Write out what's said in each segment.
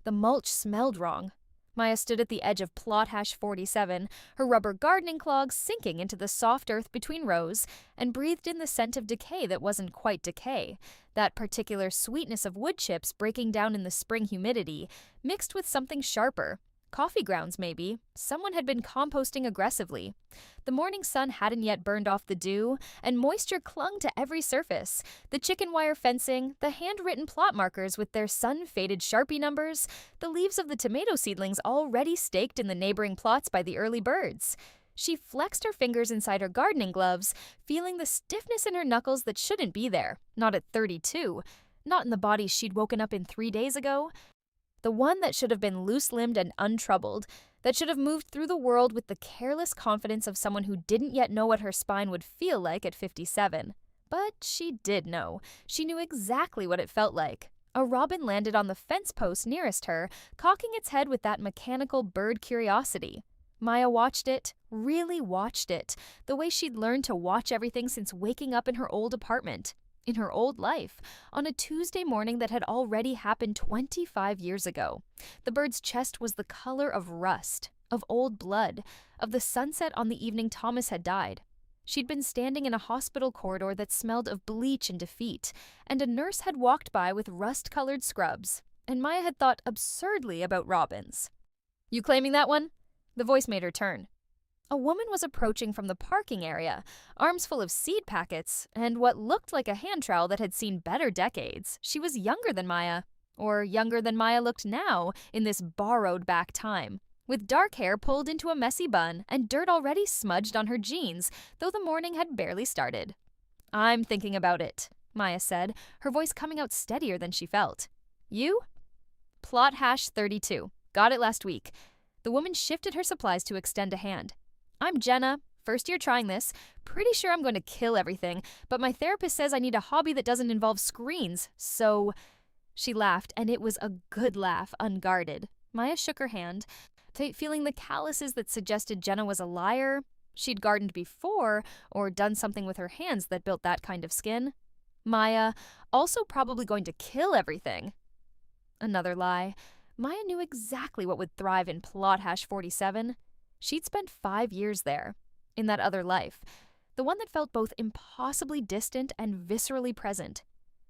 The mulch smelled wrong. Maya stood at the edge of plot hash 47, her rubber gardening clogs sinking into the soft earth between rows, and breathed in the scent of decay that wasn't quite decay, that particular sweetness of wood chips breaking down in the spring humidity, mixed with something sharper. Coffee grounds, maybe. Someone had been composting aggressively. The morning sun hadn't yet burned off the dew, and moisture clung to every surface. The chicken wire fencing, the handwritten plot markers with their sun-faded Sharpie numbers, the leaves of the tomato seedlings already staked in the neighboring plots by the early birds. She flexed her fingers inside her gardening gloves, feeling the stiffness in her knuckles that shouldn't be there. Not at 32. Not in the body she'd woken up in 3 days ago. The one that should have been loose-limbed and untroubled, that should have moved through the world with the careless confidence of someone who didn't yet know what her spine would feel like at 57. But she did know. She knew exactly what it felt like. A robin landed on the fence post nearest her, cocking its head with that mechanical bird curiosity. Maya watched it, really watched it, the way she'd learned to watch everything since waking up in her old apartment. In her old life, on a Tuesday morning that had already happened 25 years ago. The bird's chest was the color of rust, of old blood, of the sunset on the evening Thomas had died. She'd been standing in a hospital corridor that smelled of bleach and defeat, and a nurse had walked by with rust-colored scrubs, and Maya had thought absurdly about robins. "You claiming that one?" The voice made her turn. A woman was approaching from the parking area, arms full of seed packets, and what looked like a hand trowel that had seen better decades. She was younger than Maya, or younger than Maya looked now in this borrowed back time, with dark hair pulled into a messy bun and dirt already smudged on her jeans, though the morning had barely started. "I'm thinking about it," Maya said, her voice coming out steadier than she felt. "You?" "Plot hash 32. Got it last week." The woman shifted her supplies to extend a hand. "I'm Jenna, first year trying this. Pretty sure I'm going to kill everything, but my therapist says I need a hobby that doesn't involve screens, so—" She laughed, and it was a good laugh, unguarded. Maya shook her hand, feeling the calluses that suggested Jenna was a liar. She'd gardened before, or done something with her hands that built that kind of skin. Maya, also probably going to kill everything. Another lie. Maya knew exactly what would thrive in plot hash 47. She'd spent 5 years there, in that other life, the one that felt both impossibly distant and viscerally present.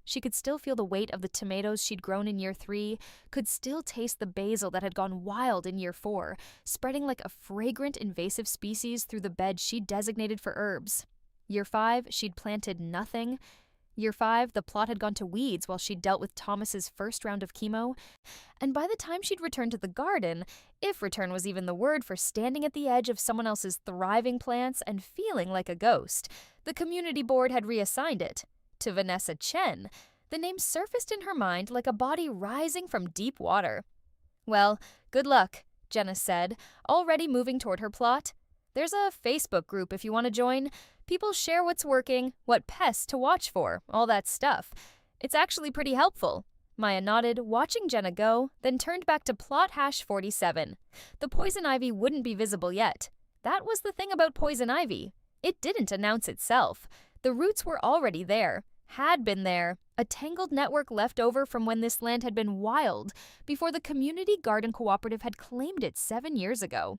She could still feel the weight of the tomatoes she'd grown in year 3, could still taste the basil that had gone wild in year 4, spreading like a fragrant invasive species through the bed she'd designated for herbs. Year 5, she'd planted nothing. Year 5, the plot had gone to weeds while she'd dealt with Thomas's first round of chemo. And by the time she'd returned to the garden, if return was even the word for standing at the edge of someone else's thriving plants and feeling like a ghost, the community board had reassigned it to Vanessa Chen. The name surfaced in her mind like a body rising from deep water. "Well, good luck," Jenna said, already moving toward her plot. "There's a Facebook group if you want to join. People share what's working, what pests to watch for, all that stuff. It's actually pretty helpful." Maya nodded, watching Jenna go, then turned back to plot hash 47. The poison ivy wouldn't be visible yet. That was the thing about poison ivy. It didn't announce itself. The roots were already there, had been there, a tangled network left over from when this land had been wild, before the community garden cooperative had claimed it 7 years ago.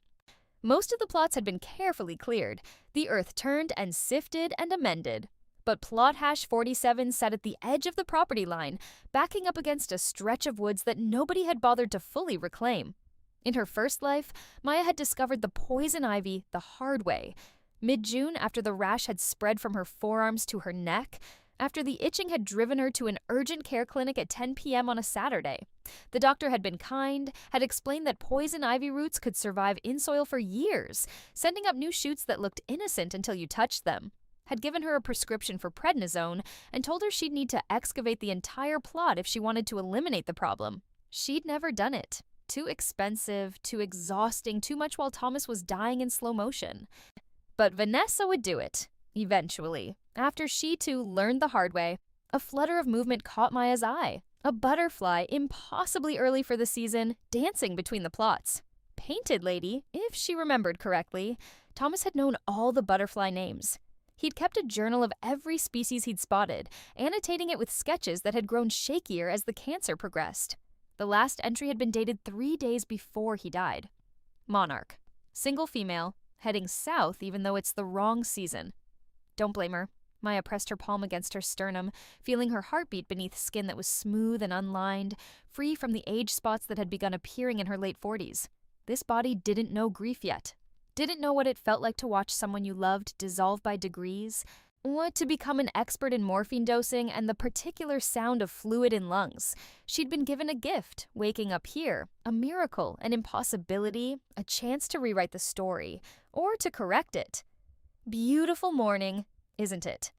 Most of the plots had been carefully cleared, the earth turned and sifted and amended. But plot hash 47 sat at the edge of the property line, backing up against a stretch of woods that nobody had bothered to fully reclaim. In her first life, Maya had discovered the poison ivy the hard way. Mid-June, after the rash had spread from her forearms to her neck, after the itching had driven her to an urgent care clinic at 10 p.m. on a Saturday. The doctor had been kind, had explained that poison ivy roots could survive in soil for years, sending up new shoots that looked innocent until you touched them, had given her a prescription for prednisone, and told her she'd need to excavate the entire plot if she wanted to eliminate the problem. She'd never done it. Too expensive, too exhausting, too much while Thomas was dying in slow motion. But Vanessa would do it. Eventually, after she too learned the hard way, a flutter of movement caught Maya's eye. A butterfly, impossibly early for the season, dancing between the plots. Painted Lady, if she remembered correctly. Thomas had known all the butterfly names. He'd kept a journal of every species he'd spotted, annotating it with sketches that had grown shakier as the cancer progressed. The last entry had been dated 3 days before he died. Monarch. Single female, heading south even though it's the wrong season. Don't blame her. Maya pressed her palm against her sternum, feeling her heartbeat beneath skin that was smooth and unlined, free from the age spots that had begun appearing in her late 40s. This body didn't know grief yet. Didn't know what it felt like to watch someone you loved dissolve by degrees, what to become an expert in morphine dosing and the particular sound of fluid in lungs. She'd been given a gift, waking up here, a miracle, an impossibility, a chance to rewrite the story, or to correct it. Beautiful morning, isn't it?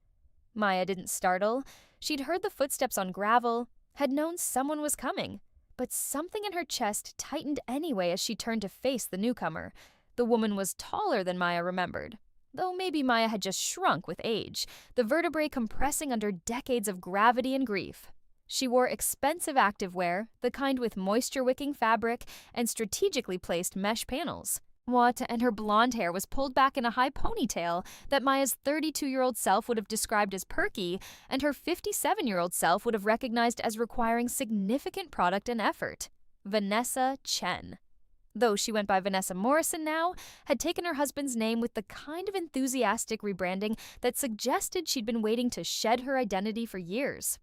Maya didn't startle. She'd heard the footsteps on gravel, had known someone was coming, but something in her chest tightened anyway as she turned to face the newcomer. The woman was taller than Maya remembered, though maybe Maya had just shrunk with age, the vertebrae compressing under decades of gravity and grief. She wore expensive activewear, the kind with moisture-wicking fabric and strategically placed mesh panels. And her blonde hair was pulled back in a high ponytail that Maya's 32-year-old self would have described as perky, and her 57-year-old self would have recognized as requiring significant product and effort. Vanessa Chen. Though she went by Vanessa Morrison now, had taken her husband's name with the kind of enthusiastic rebranding that suggested she'd been waiting to shed her identity for years.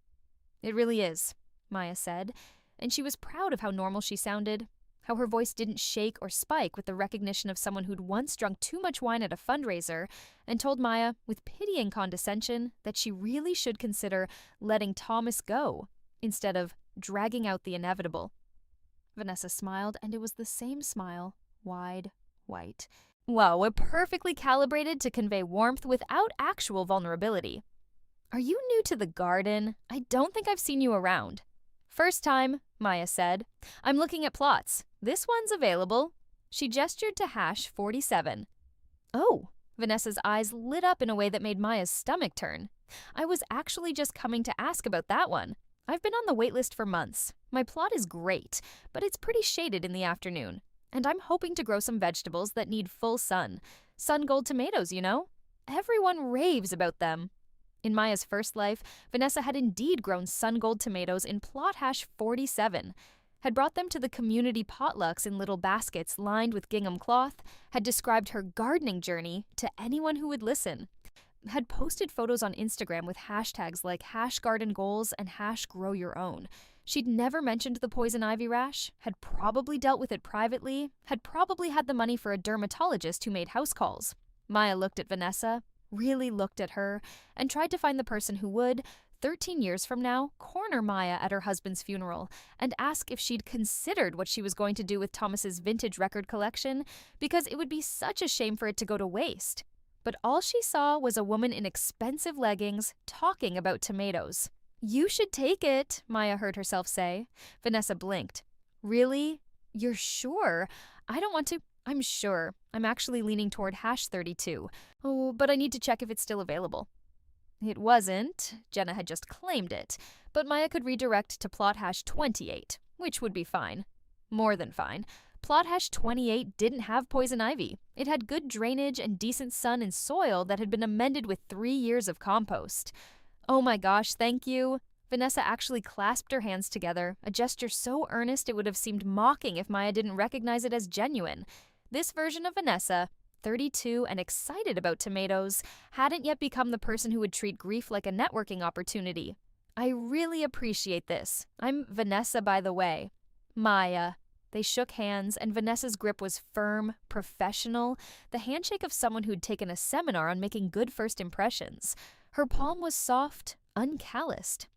It really is, Maya said, and she was proud of how normal she sounded. How her voice didn't shake or spike with the recognition of someone who'd once drunk too much wine at a fundraiser and told Maya, with pitying condescension, that she really should consider letting Thomas go instead of dragging out the inevitable. Vanessa smiled, and it was the same smile, wide, white. Whoa, perfectly calibrated to convey warmth without actual vulnerability. Are you new to the garden? I don't think I've seen you around. First time, Maya said. I'm looking at plots. This one's available. She gestured to hash 47. Oh, Vanessa's eyes lit up in a way that made Maya's stomach turn. I was actually just coming to ask about that one. I've been on the waitlist for months. My plot is great, but it's pretty shaded in the afternoon. And I'm hoping to grow some vegetables that need full sun. Sun-gold tomatoes, you know? Everyone raves about them. In Maya's first life, Vanessa had indeed grown sun-gold tomatoes in plot hash 47, had brought them to the community potlucks in little baskets lined with gingham cloth, had described her gardening journey to anyone who would listen, had posted photos on Instagram with hashtags like #gardengoals and #growyourown. She'd never mentioned the poison ivy rash, had probably dealt with it privately, had probably had the money for a dermatologist who made house calls. Maya looked at Vanessa, really looked at her, and tried to find the person who would, 13 years from now, corner Maya at her husband's funeral and ask if she'd considered what she was going to do with Thomas's vintage record collection, because it would be such a shame for it to go to waste. But all she saw was a woman in expensive leggings talking about tomatoes. You should take it, Maya heard herself say. Vanessa blinked. Really? You're sure? I don't want to. I'm sure. I'm actually leaning toward hash 32. Oh, but I need to check if it's still available. It wasn't. Jenna had just claimed it. But Maya could redirect to plot hash 28, which would be fine. More than fine. Plot hash 28 didn't have poison ivy. It had good drainage and decent sun and soil that had been amended with 3 years of compost. Oh my gosh, thank you. Vanessa actually clasped her hands together, a gesture so earnest it would have seemed mocking if Maya didn't recognize it as genuine. This version of Vanessa, 32 and excited about tomatoes, hadn't yet become the person who would treat grief like a networking opportunity. I really appreciate this. I'm Vanessa, by the way. Maya. They shook hands, and Vanessa's grip was firm, professional, the handshake of someone who'd taken a seminar on making good first impressions. Her palm was soft, uncalloused.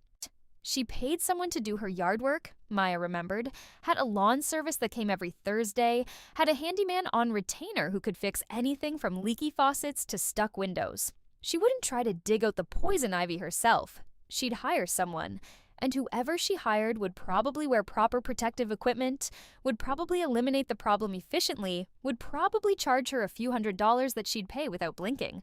She paid someone to do her yard work, Maya remembered, had a lawn service that came every Thursday, had a handyman on retainer who could fix anything from leaky faucets to stuck windows. She wouldn't try to dig out the poison ivy herself. She'd hire someone, and whoever she hired would probably wear proper protective equipment, would probably eliminate the problem efficiently, would probably charge her a few $100s that she'd pay without blinking.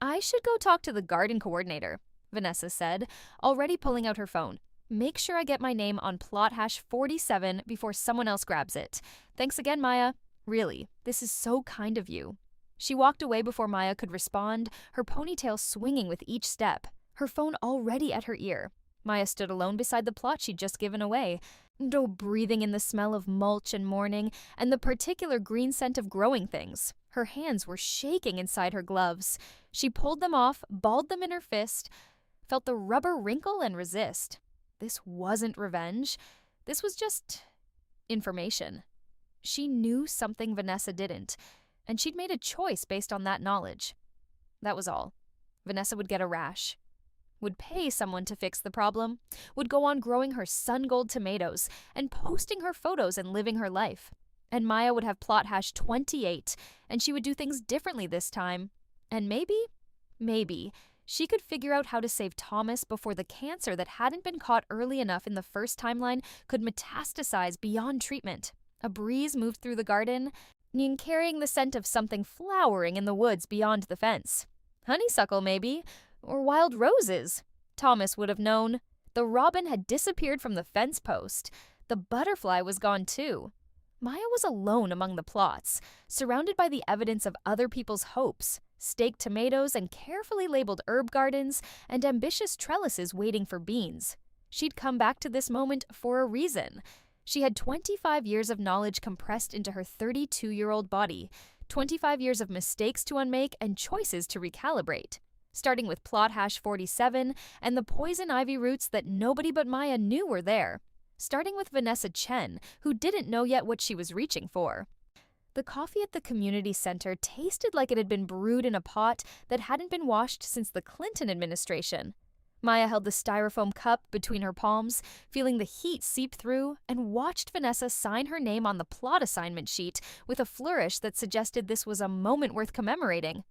I should go talk to the garden coordinator, Vanessa said, already pulling out her phone. Make sure I get my name on plot hash 47 before someone else grabs it. Thanks again, Maya. Really, this is so kind of you. She walked away before Maya could respond, her ponytail swinging with each step, her phone already at her ear. Maya stood alone beside the plot she'd just given away, No breathing in the smell of mulch and morning and the particular green scent of growing things. Her hands were shaking inside her gloves. She pulled them off, balled them in her fist, felt the rubber wrinkle and resist. This wasn't revenge. This was just information. She knew something Vanessa didn't, and she'd made a choice based on that knowledge. That was all. Vanessa would get a rash, would pay someone to fix the problem, would go on growing her sun-gold tomatoes and posting her photos and living her life. And Maya would have plot hash 28, and she would do things differently this time. And maybe, she could figure out how to save Thomas before the cancer that hadn't been caught early enough in the first timeline could metastasize beyond treatment. A breeze moved through the garden, carrying the scent of something flowering in the woods beyond the fence. Honeysuckle, maybe, or wild roses. Thomas would have known. The robin had disappeared from the fence post. The butterfly was gone too. Maya was alone among the plots, surrounded by the evidence of other people's hopes, staked tomatoes and carefully labeled herb gardens, and ambitious trellises waiting for beans. She'd come back to this moment for a reason. She had 25 years of knowledge compressed into her 32-year-old body, 25 years of mistakes to unmake and choices to recalibrate. Starting with plot hash 47 and the poison ivy roots that nobody but Maya knew were there. Starting with Vanessa Chen, who didn't know yet what she was reaching for. The coffee at the community center tasted like it had been brewed in a pot that hadn't been washed since the Clinton administration. Maya held the styrofoam cup between her palms, feeling the heat seep through, and watched Vanessa sign her name on the plot assignment sheet with a flourish that suggested this was a moment worth commemorating.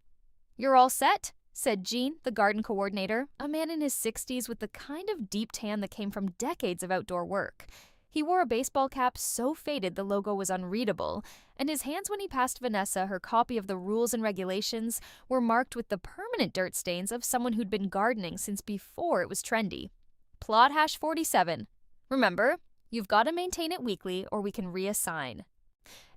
"You're all set?" said Gene, the garden coordinator, a man in his 60s with the kind of deep tan that came from decades of outdoor work. He wore a baseball cap so faded the logo was unreadable, and his hands when he passed Vanessa her copy of the rules and regulations were marked with the permanent dirt stains of someone who'd been gardening since before it was trendy. Plot hash 47. Remember, you've got to maintain it weekly or we can reassign.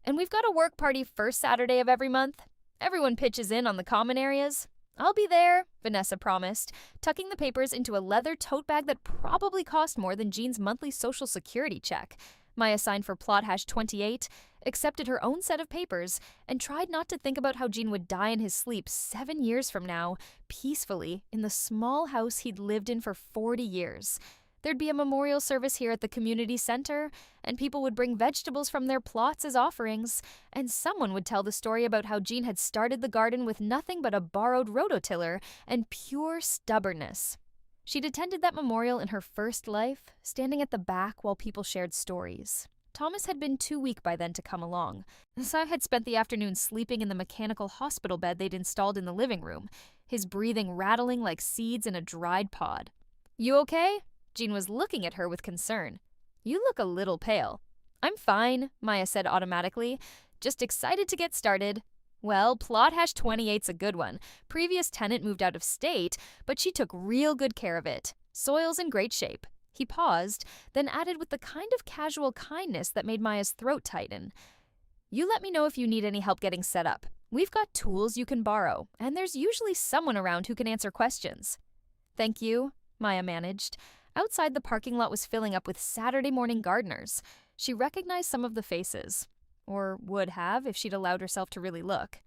And we've got a work party first Saturday of every month. Everyone pitches in on the common areas. I'll be there, Vanessa promised, tucking the papers into a leather tote bag that probably cost more than Jean's monthly social security check. Maya signed for plot hash 28, accepted her own set of papers, and tried not to think about how Jean would die in his sleep 7 years from now, peacefully, in the small house he'd lived in for 40 years. There'd be a memorial service here at the community center, and people would bring vegetables from their plots as offerings, and someone would tell the story about how Jean had started the garden with nothing but a borrowed rototiller and pure stubbornness. She'd attended that memorial in her first life, standing at the back while people shared stories. Thomas had been too weak by then to come along. Sai had spent the afternoon sleeping in the mechanical hospital bed they'd installed in the living room, his breathing rattling like seeds in a dried pod. "You okay?" Jean was looking at her with concern. "You look a little pale." "I'm fine," Maya said automatically. "Just excited to get started." "Well, plot hash 28's a good one. Previous tenant moved out of state, but she took real good care of it. Soil's in great shape." He paused, then added with the kind of casual kindness that made Maya's throat tighten. "You let me know if you need any help getting set up. We've got tools you can borrow, and there's usually someone around who can answer questions." "Thank you," Maya managed. Outside, the parking lot was filling up with Saturday morning gardeners. She recognized some of the faces. Or would have if she'd allowed herself to really look.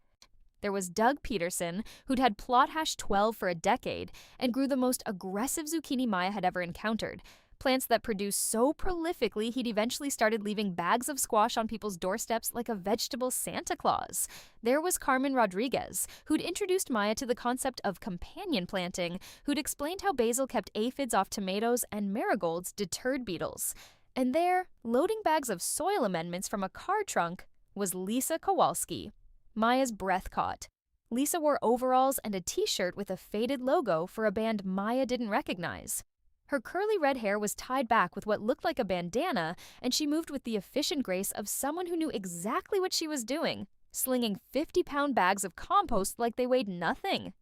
There was Doug Peterson, who'd had plot hash 12 for a decade and grew the most aggressive zucchini Maya had ever encountered. Plants that produced so prolifically he'd eventually started leaving bags of squash on people's doorsteps like a vegetable Santa Claus. There was Carmen Rodriguez, who'd introduced Maya to the concept of companion planting, who'd explained how basil kept aphids off tomatoes and marigolds deterred beetles. And there, loading bags of soil amendments from a car trunk, was Lisa Kowalski. Maya's breath caught. Lisa wore overalls and a t-shirt with a faded logo for a band Maya didn't recognize. Her curly red hair was tied back with what looked like a bandana, and she moved with the efficient grace of someone who knew exactly what she was doing, slinging 50-pound bags of compost like they weighed nothing.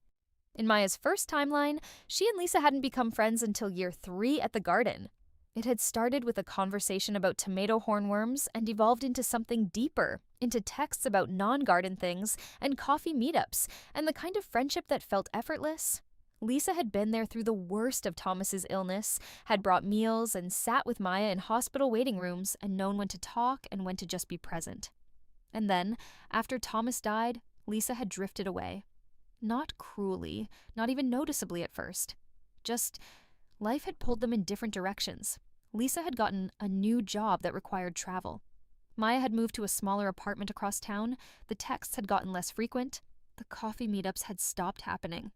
In Maya's first timeline, she and Lisa hadn't become friends until year 3 at the garden. It had started with a conversation about tomato hornworms and evolved into something deeper, into texts about non-garden things and coffee meetups, and the kind of friendship that felt effortless. Lisa had been there through the worst of Thomas's illness, had brought meals and sat with Maya in hospital waiting rooms and known when to talk and when to just be present. And then, after Thomas died, Lisa had drifted away. Not cruelly, not even noticeably at first. Just, life had pulled them in different directions. Lisa had gotten a new job that required travel. Maya had moved to a smaller apartment across town, the texts had gotten less frequent, the coffee meetups had stopped happening.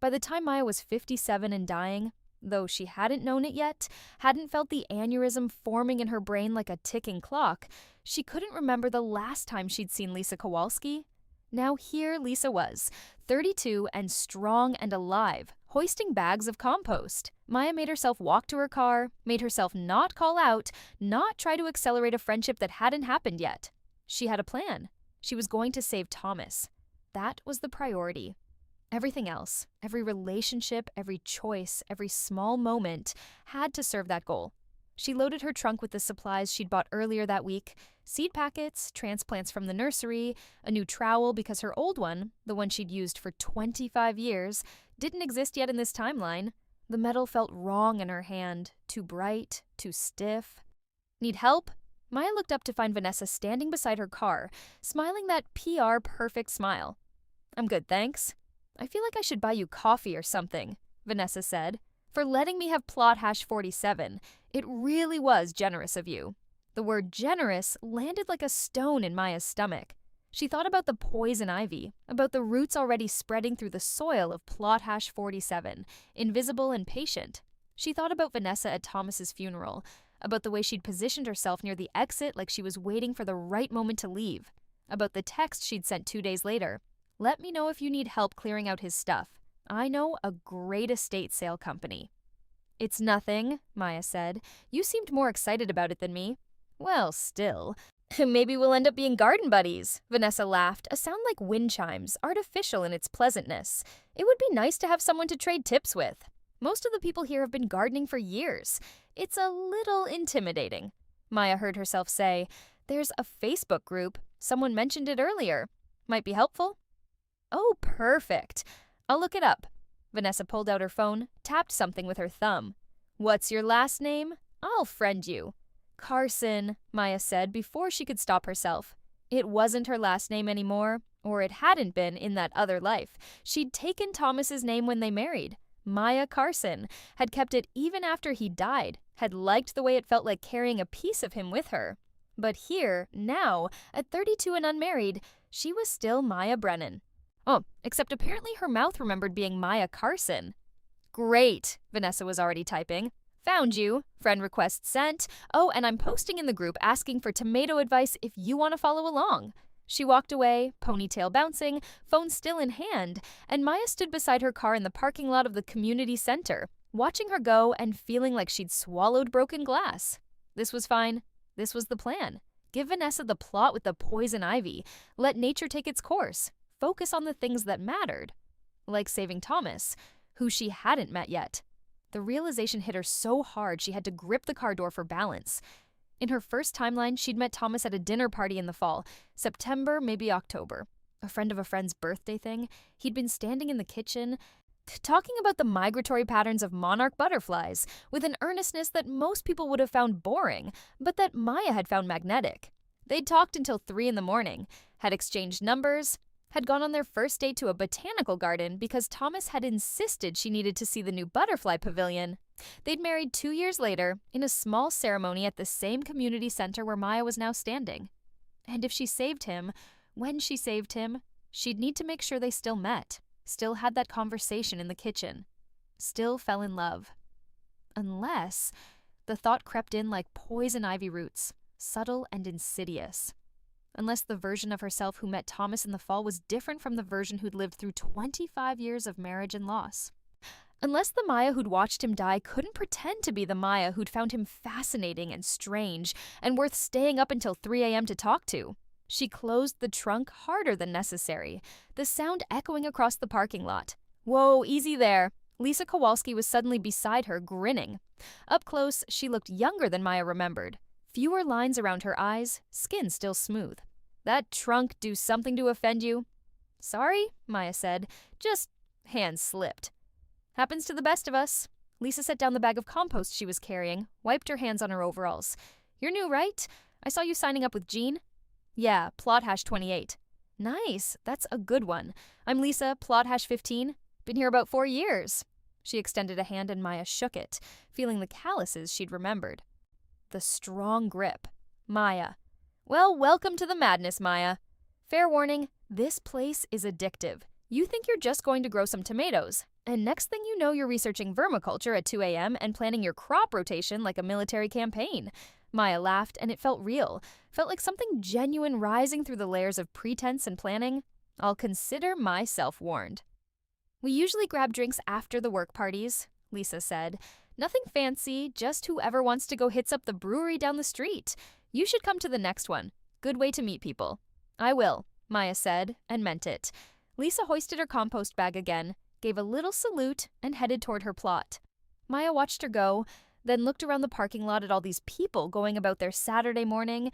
By the time Maya was 57 and dying, though she hadn't known it yet, hadn't felt the aneurysm forming in her brain like a ticking clock, she couldn't remember the last time she'd seen Lisa Kowalski. Now here Lisa was, 32 and strong and alive, hoisting bags of compost. Maya made herself walk to her car, made herself not call out, not try to accelerate a friendship that hadn't happened yet. She had a plan. She was going to save Thomas. That was the priority. Everything else, every relationship, every choice, every small moment, had to serve that goal. She loaded her trunk with the supplies she'd bought earlier that week: seed packets, transplants from the nursery, a new trowel because her old one, the one she'd used for 25 years, didn't exist yet in this timeline. The metal felt wrong in her hand, too bright, too stiff. Need help? Maya looked up to find Vanessa standing beside her car, smiling that PR perfect smile. I'm good, thanks. I feel like I should buy you coffee or something, Vanessa said, for letting me have plot hash 47. It really was generous of you. The word generous landed like a stone in Maya's stomach. She thought about the poison ivy, about the roots already spreading through the soil of plot hash 47, invisible and patient. She thought about Vanessa at Thomas's funeral, about the way she'd positioned herself near the exit like she was waiting for the right moment to leave, about the text she'd sent 2 days later. Let me know if you need help clearing out his stuff. I know a great estate sale company. It's nothing, Maya said. You seemed more excited about it than me. Well, still. Maybe we'll end up being garden buddies, Vanessa laughed, a sound like wind chimes, artificial in its pleasantness. It would be nice to have someone to trade tips with. Most of the people here have been gardening for years. It's a little intimidating. Maya heard herself say, There's a Facebook group. Someone mentioned it earlier. Might be helpful. Oh, perfect. I'll look it up. Vanessa pulled out her phone, tapped something with her thumb. What's your last name? I'll friend you. Carson, Maya said before she could stop herself. It wasn't her last name anymore, or it hadn't been in that other life. She'd taken Thomas's name when they married. Maya Carson, had kept it even after he died, had liked the way it felt like carrying a piece of him with her. But here, now, at 32 and unmarried, she was still Maya Brennan. Oh, except apparently her mouth remembered being Maya Carson. Great, Vanessa was already typing. Found you. Friend request sent. Oh, and I'm posting in the group asking for tomato advice if you want to follow along. She walked away, ponytail bouncing, phone still in hand, and Maya stood beside her car in the parking lot of the community center, watching her go and feeling like she'd swallowed broken glass. This was fine. This was the plan. Give Vanessa the plot with the poison ivy. Let nature take its course. Focus on the things that mattered. Like saving Thomas, who she hadn't met yet. The realization hit her so hard she had to grip the car door for balance. In her first timeline, she'd met Thomas at a dinner party in the fall, September, maybe October. A friend of a friend's birthday thing. He'd been standing in the kitchen, talking about the migratory patterns of monarch butterflies, with an earnestness that most people would have found boring, but that Maya had found magnetic. They'd talked until 3 in the morning, had exchanged numbers, had gone on their first date to a botanical garden because Thomas had insisted she needed to see the new butterfly pavilion. They'd married 2 years later in a small ceremony at the same community center where Maya was now standing. And if she saved him, when she saved him, she'd need to make sure they still met, still had that conversation in the kitchen, still fell in love. Unless, the thought crept in like poison ivy roots, subtle and insidious. Unless the version of herself who met Thomas in the fall was different from the version who'd lived through 25 years of marriage and loss. Unless the Maya who'd watched him die couldn't pretend to be the Maya who'd found him fascinating and strange and worth staying up until 3 a.m. to talk to. She closed the trunk harder than necessary, the sound echoing across the parking lot. Whoa, easy there. Lisa Kowalski was suddenly beside her, grinning. Up close, she looked younger than Maya remembered. Fewer lines around her eyes, skin still smooth. That trunk do something to offend you? Sorry, Maya said. Just hands slipped. Happens to the best of us. Lisa set down the bag of compost she was carrying, wiped her hands on her overalls. You're new, right? I saw you signing up with Jean. Yeah, plot hash 28. Nice, that's a good one. I'm Lisa, plot hash 15. Been here about 4 years. She extended a hand and Maya shook it, feeling the calluses she'd remembered. The strong grip. Maya. Well, welcome to the madness, Maya. Fair warning, this place is addictive. You think you're just going to grow some tomatoes, and next thing you know you're researching vermiculture at 2 a.m. and planning your crop rotation like a military campaign. Maya laughed, and it felt real. Felt like something genuine rising through the layers of pretense and planning. I'll consider myself warned. We usually grab drinks after the work parties, Lisa said. Nothing fancy, just whoever wants to go hits up the brewery down the street. You should come to the next one. Good way to meet people. I will, Maya said, and meant it. Lisa hoisted her compost bag again, gave a little salute, and headed toward her plot. Maya watched her go, then looked around the parking lot at all these people going about their Saturday morning,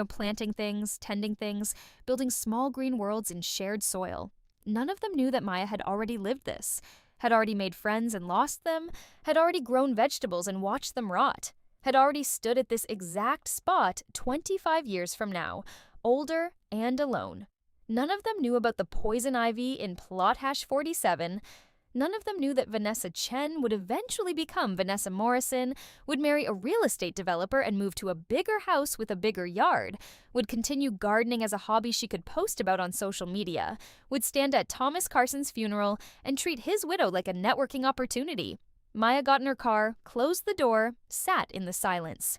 planting things, tending things, building small green worlds in shared soil. None of them knew that Maya had already lived this, had already made friends and lost them, had already grown vegetables and watched them rot, had already stood at this exact spot 25 years from now, older and alone. None of them knew about the poison ivy in plot hash 47. None of them knew that Vanessa Chen would eventually become Vanessa Morrison, would marry a real estate developer and move to a bigger house with a bigger yard, would continue gardening as a hobby she could post about on social media, would stand at Thomas Carson's funeral and treat his widow like a networking opportunity. Maya got in her car, closed the door, sat in the silence.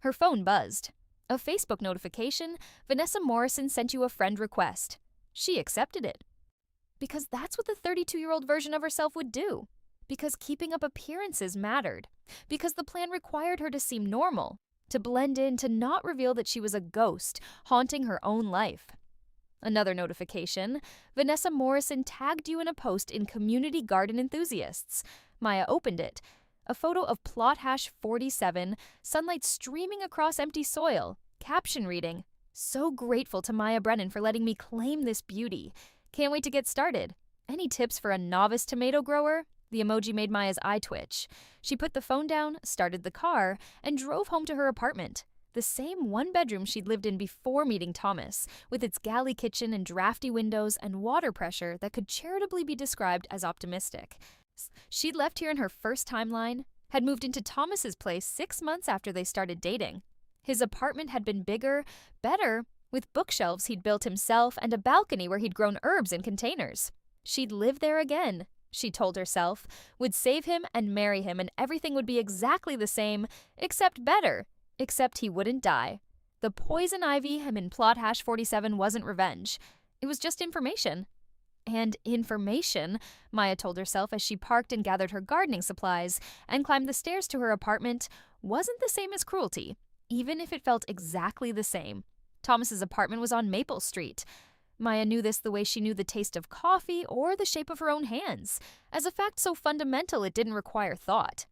Her phone buzzed. A Facebook notification, Vanessa Morrison sent you a friend request. She accepted it. Because that's what the 32-year-old version of herself would do. Because keeping up appearances mattered. Because the plan required her to seem normal, to blend in, to not reveal that she was a ghost, haunting her own life. Another notification, Vanessa Morrison tagged you in a post in Community Garden Enthusiasts. Maya opened it. A photo of plot hash 47, sunlight streaming across empty soil. Caption reading, "So grateful to Maya Brennan for letting me claim this beauty. Can't wait to get started. Any tips for a novice tomato grower?" The emoji made Maya's eye twitch. She put the phone down, started the car, and drove home to her apartment. The same one-bedroom she'd lived in before meeting Thomas, with its galley kitchen and drafty windows and water pressure that could charitably be described as optimistic. She'd left here in her first timeline, had moved into Thomas's place 6 months after they started dating. His apartment had been bigger, better, with bookshelves he'd built himself and a balcony where he'd grown herbs in containers. She'd live there again, she told herself, would save him and marry him, and everything would be exactly the same, except better, except he wouldn't die. The poison ivy him in plot hash 47 wasn't revenge. It was just information. And information, Maya told herself as she parked and gathered her gardening supplies and climbed the stairs to her apartment, wasn't the same as cruelty, even if it felt exactly the same. Thomas's apartment was on Maple Street. Maya knew this the way she knew the taste of coffee or the shape of her own hands, as a fact so fundamental it didn't require thought.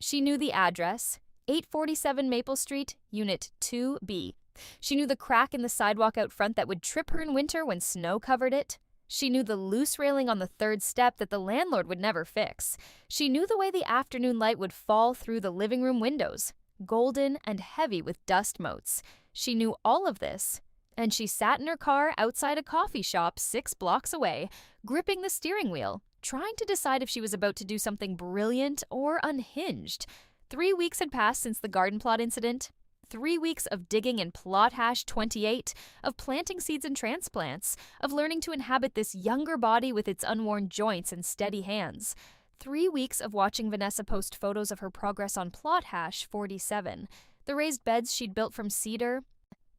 She knew the address, 847 Maple Street, Unit 2B. She knew the crack in the sidewalk out front that would trip her in winter when snow covered it. She knew the loose railing on the third step that the landlord would never fix. She knew the way the afternoon light would fall through the living room windows, golden and heavy with dust motes. She knew all of this, and she sat in her car outside a coffee shop 6 blocks away, gripping the steering wheel, trying to decide if she was about to do something brilliant or unhinged. 3 weeks had passed since the garden plot incident. 3 weeks of digging in plot hash 28, of planting seeds and transplants, of learning to inhabit this younger body with its unworn joints and steady hands. 3 weeks of watching Vanessa post photos of her progress on plot hash 47, the raised beds she'd built from cedar,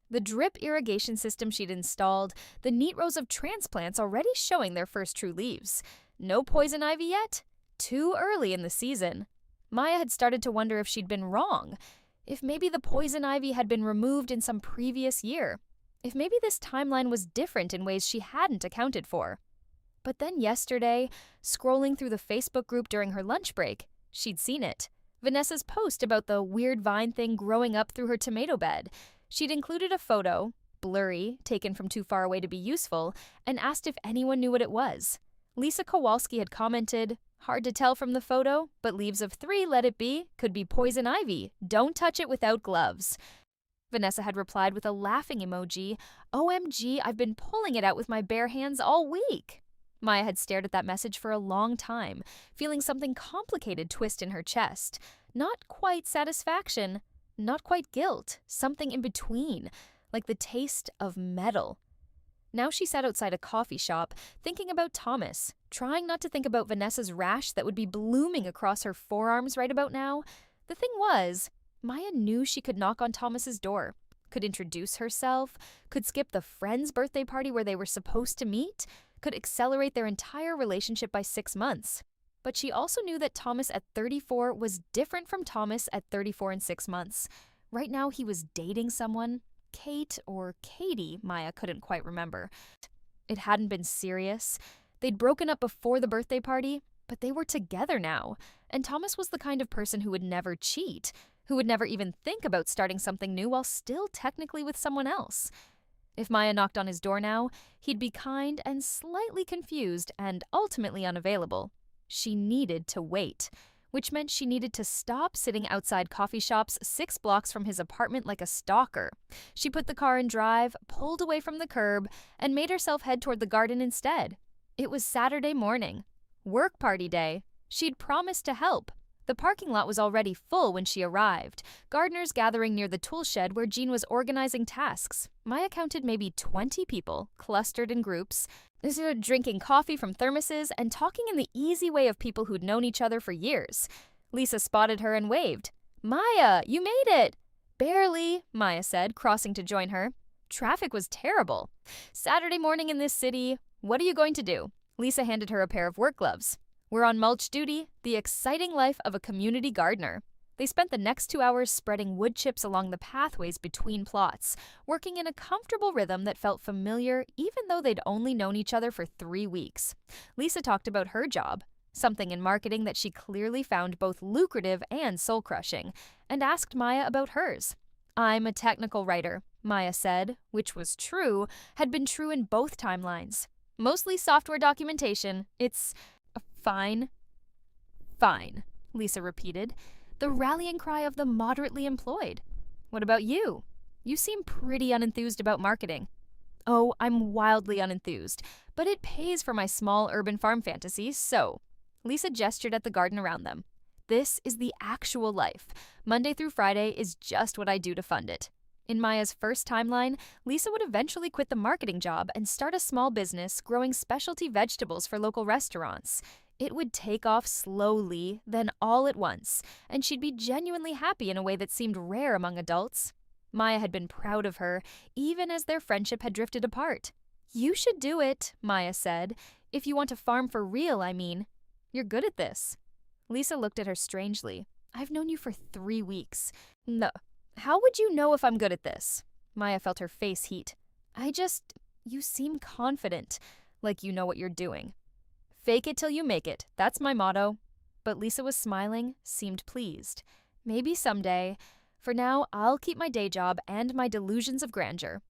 the drip irrigation system she'd installed, the neat rows of transplants already showing their first true leaves. No poison ivy yet? Too early in the season. Maya had started to wonder if she'd been wrong. If maybe the poison ivy had been removed in some previous year. If maybe this timeline was different in ways she hadn't accounted for. But then yesterday, scrolling through the Facebook group during her lunch break, she'd seen it. Vanessa's post about the weird vine thing growing up through her tomato bed. She'd included a photo, blurry, taken from too far away to be useful, and asked if anyone knew what it was. Lisa Kowalski had commented, Hard to tell from the photo, but leaves of 3 let it be, could be poison ivy. Don't touch it without gloves. Vanessa had replied with a laughing emoji. OMG, I've been pulling it out with my bare hands all week. Maya had stared at that message for a long time, feeling something complicated twist in her chest. Not quite satisfaction, not quite guilt, something in between, like the taste of metal. Now she sat outside a coffee shop, thinking about Thomas, trying not to think about Vanessa's rash that would be blooming across her forearms right about now. The thing was, Maya knew she could knock on Thomas's door, could introduce herself, could skip the friend's birthday party where they were supposed to meet, could accelerate their entire relationship by 6 months. But she also knew that Thomas at 34 was different from Thomas at 34 and 6 months. Right now he was dating someone. Kate or Katie, Maya couldn't quite remember. It hadn't been serious. They'd broken up before the birthday party, but they were together now. And Thomas was the kind of person who would never cheat, who would never even think about starting something new while still technically with someone else. If Maya knocked on his door now, he'd be kind and slightly confused and ultimately unavailable. She needed to wait, which meant she needed to stop sitting outside coffee shops 6 blocks from his apartment like a stalker. She put the car in drive, pulled away from the curb, and made herself head toward the garden instead. It was Saturday morning, work party day. She'd promised to help. The parking lot was already full when she arrived, gardeners gathering near the tool shed where Jean was organizing tasks. Maya counted maybe 20 people, clustered in groups, drinking coffee from thermoses and talking in the easy way of people who'd known each other for years. Lisa spotted her and waved. "Maya, you made it!" "Barely," Maya said, crossing to join her. Traffic was terrible. "Saturday morning in this city. What are you going to do?" Lisa handed her a pair of work gloves. "We're on mulch duty, the exciting life of a community gardener." They spent the next 2 hours spreading wood chips along the pathways between plots, working in a comfortable rhythm that felt familiar even though they'd only known each other for 3 weeks. Lisa talked about her job, something in marketing that she clearly found both lucrative and soul-crushing, and asked Maya about hers. "I'm a technical writer," Maya said, which was true, had been true in both timelines. "Mostly software documentation. It's fine." "Fine," Lisa repeated, the rallying cry of the moderately employed. "What about you? You seem pretty unenthused about marketing." "Oh, I'm wildly unenthused, but it pays for my small urban farm fantasies, so." Lisa gestured at the garden around them. "This is the actual life. Monday through Friday is just what I do to fund it." In Maya's first timeline, Lisa would eventually quit the marketing job and start a small business growing specialty vegetables for local restaurants. It would take off slowly, then all at once, and she'd be genuinely happy in a way that seemed rare among adults. Maya had been proud of her, even as their friendship had drifted apart. "You should do it," Maya said. "If you want to farm for real, I mean. You're good at this." Lisa looked at her strangely. "I've known you for 3 weeks. No. How would you know if I'm good at this?" Maya felt her face heat. You seem confident, like you know what you're doing." "Fake it till you make it. That's my motto." But Lisa was smiling, seemed pleased. "Maybe someday. For now, I'll keep my day job and my delusions of grandeur."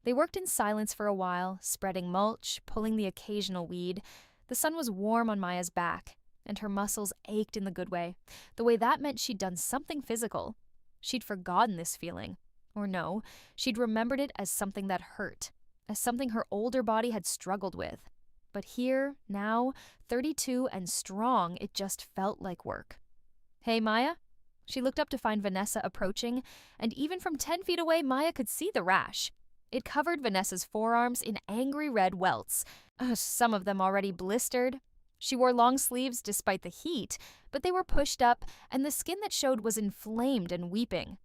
They worked in silence for a while, spreading mulch, pulling the occasional weed. The sun was warm on Maya's back, and her muscles ached in the good way, the way that meant she'd done something physical. She'd forgotten this feeling. Or no, she'd remembered it as something that hurt, as something her older body had struggled with. But here, now, 32 and strong, it just felt like work. "Hey, Maya?" She looked up to find Vanessa approaching, and even from 10 feet away, Maya could see the rash. It covered Vanessa's forearms in angry red welts, some of them already blistered. She wore long sleeves despite the heat, but they were pushed up, and the skin that showed was inflamed and weeping.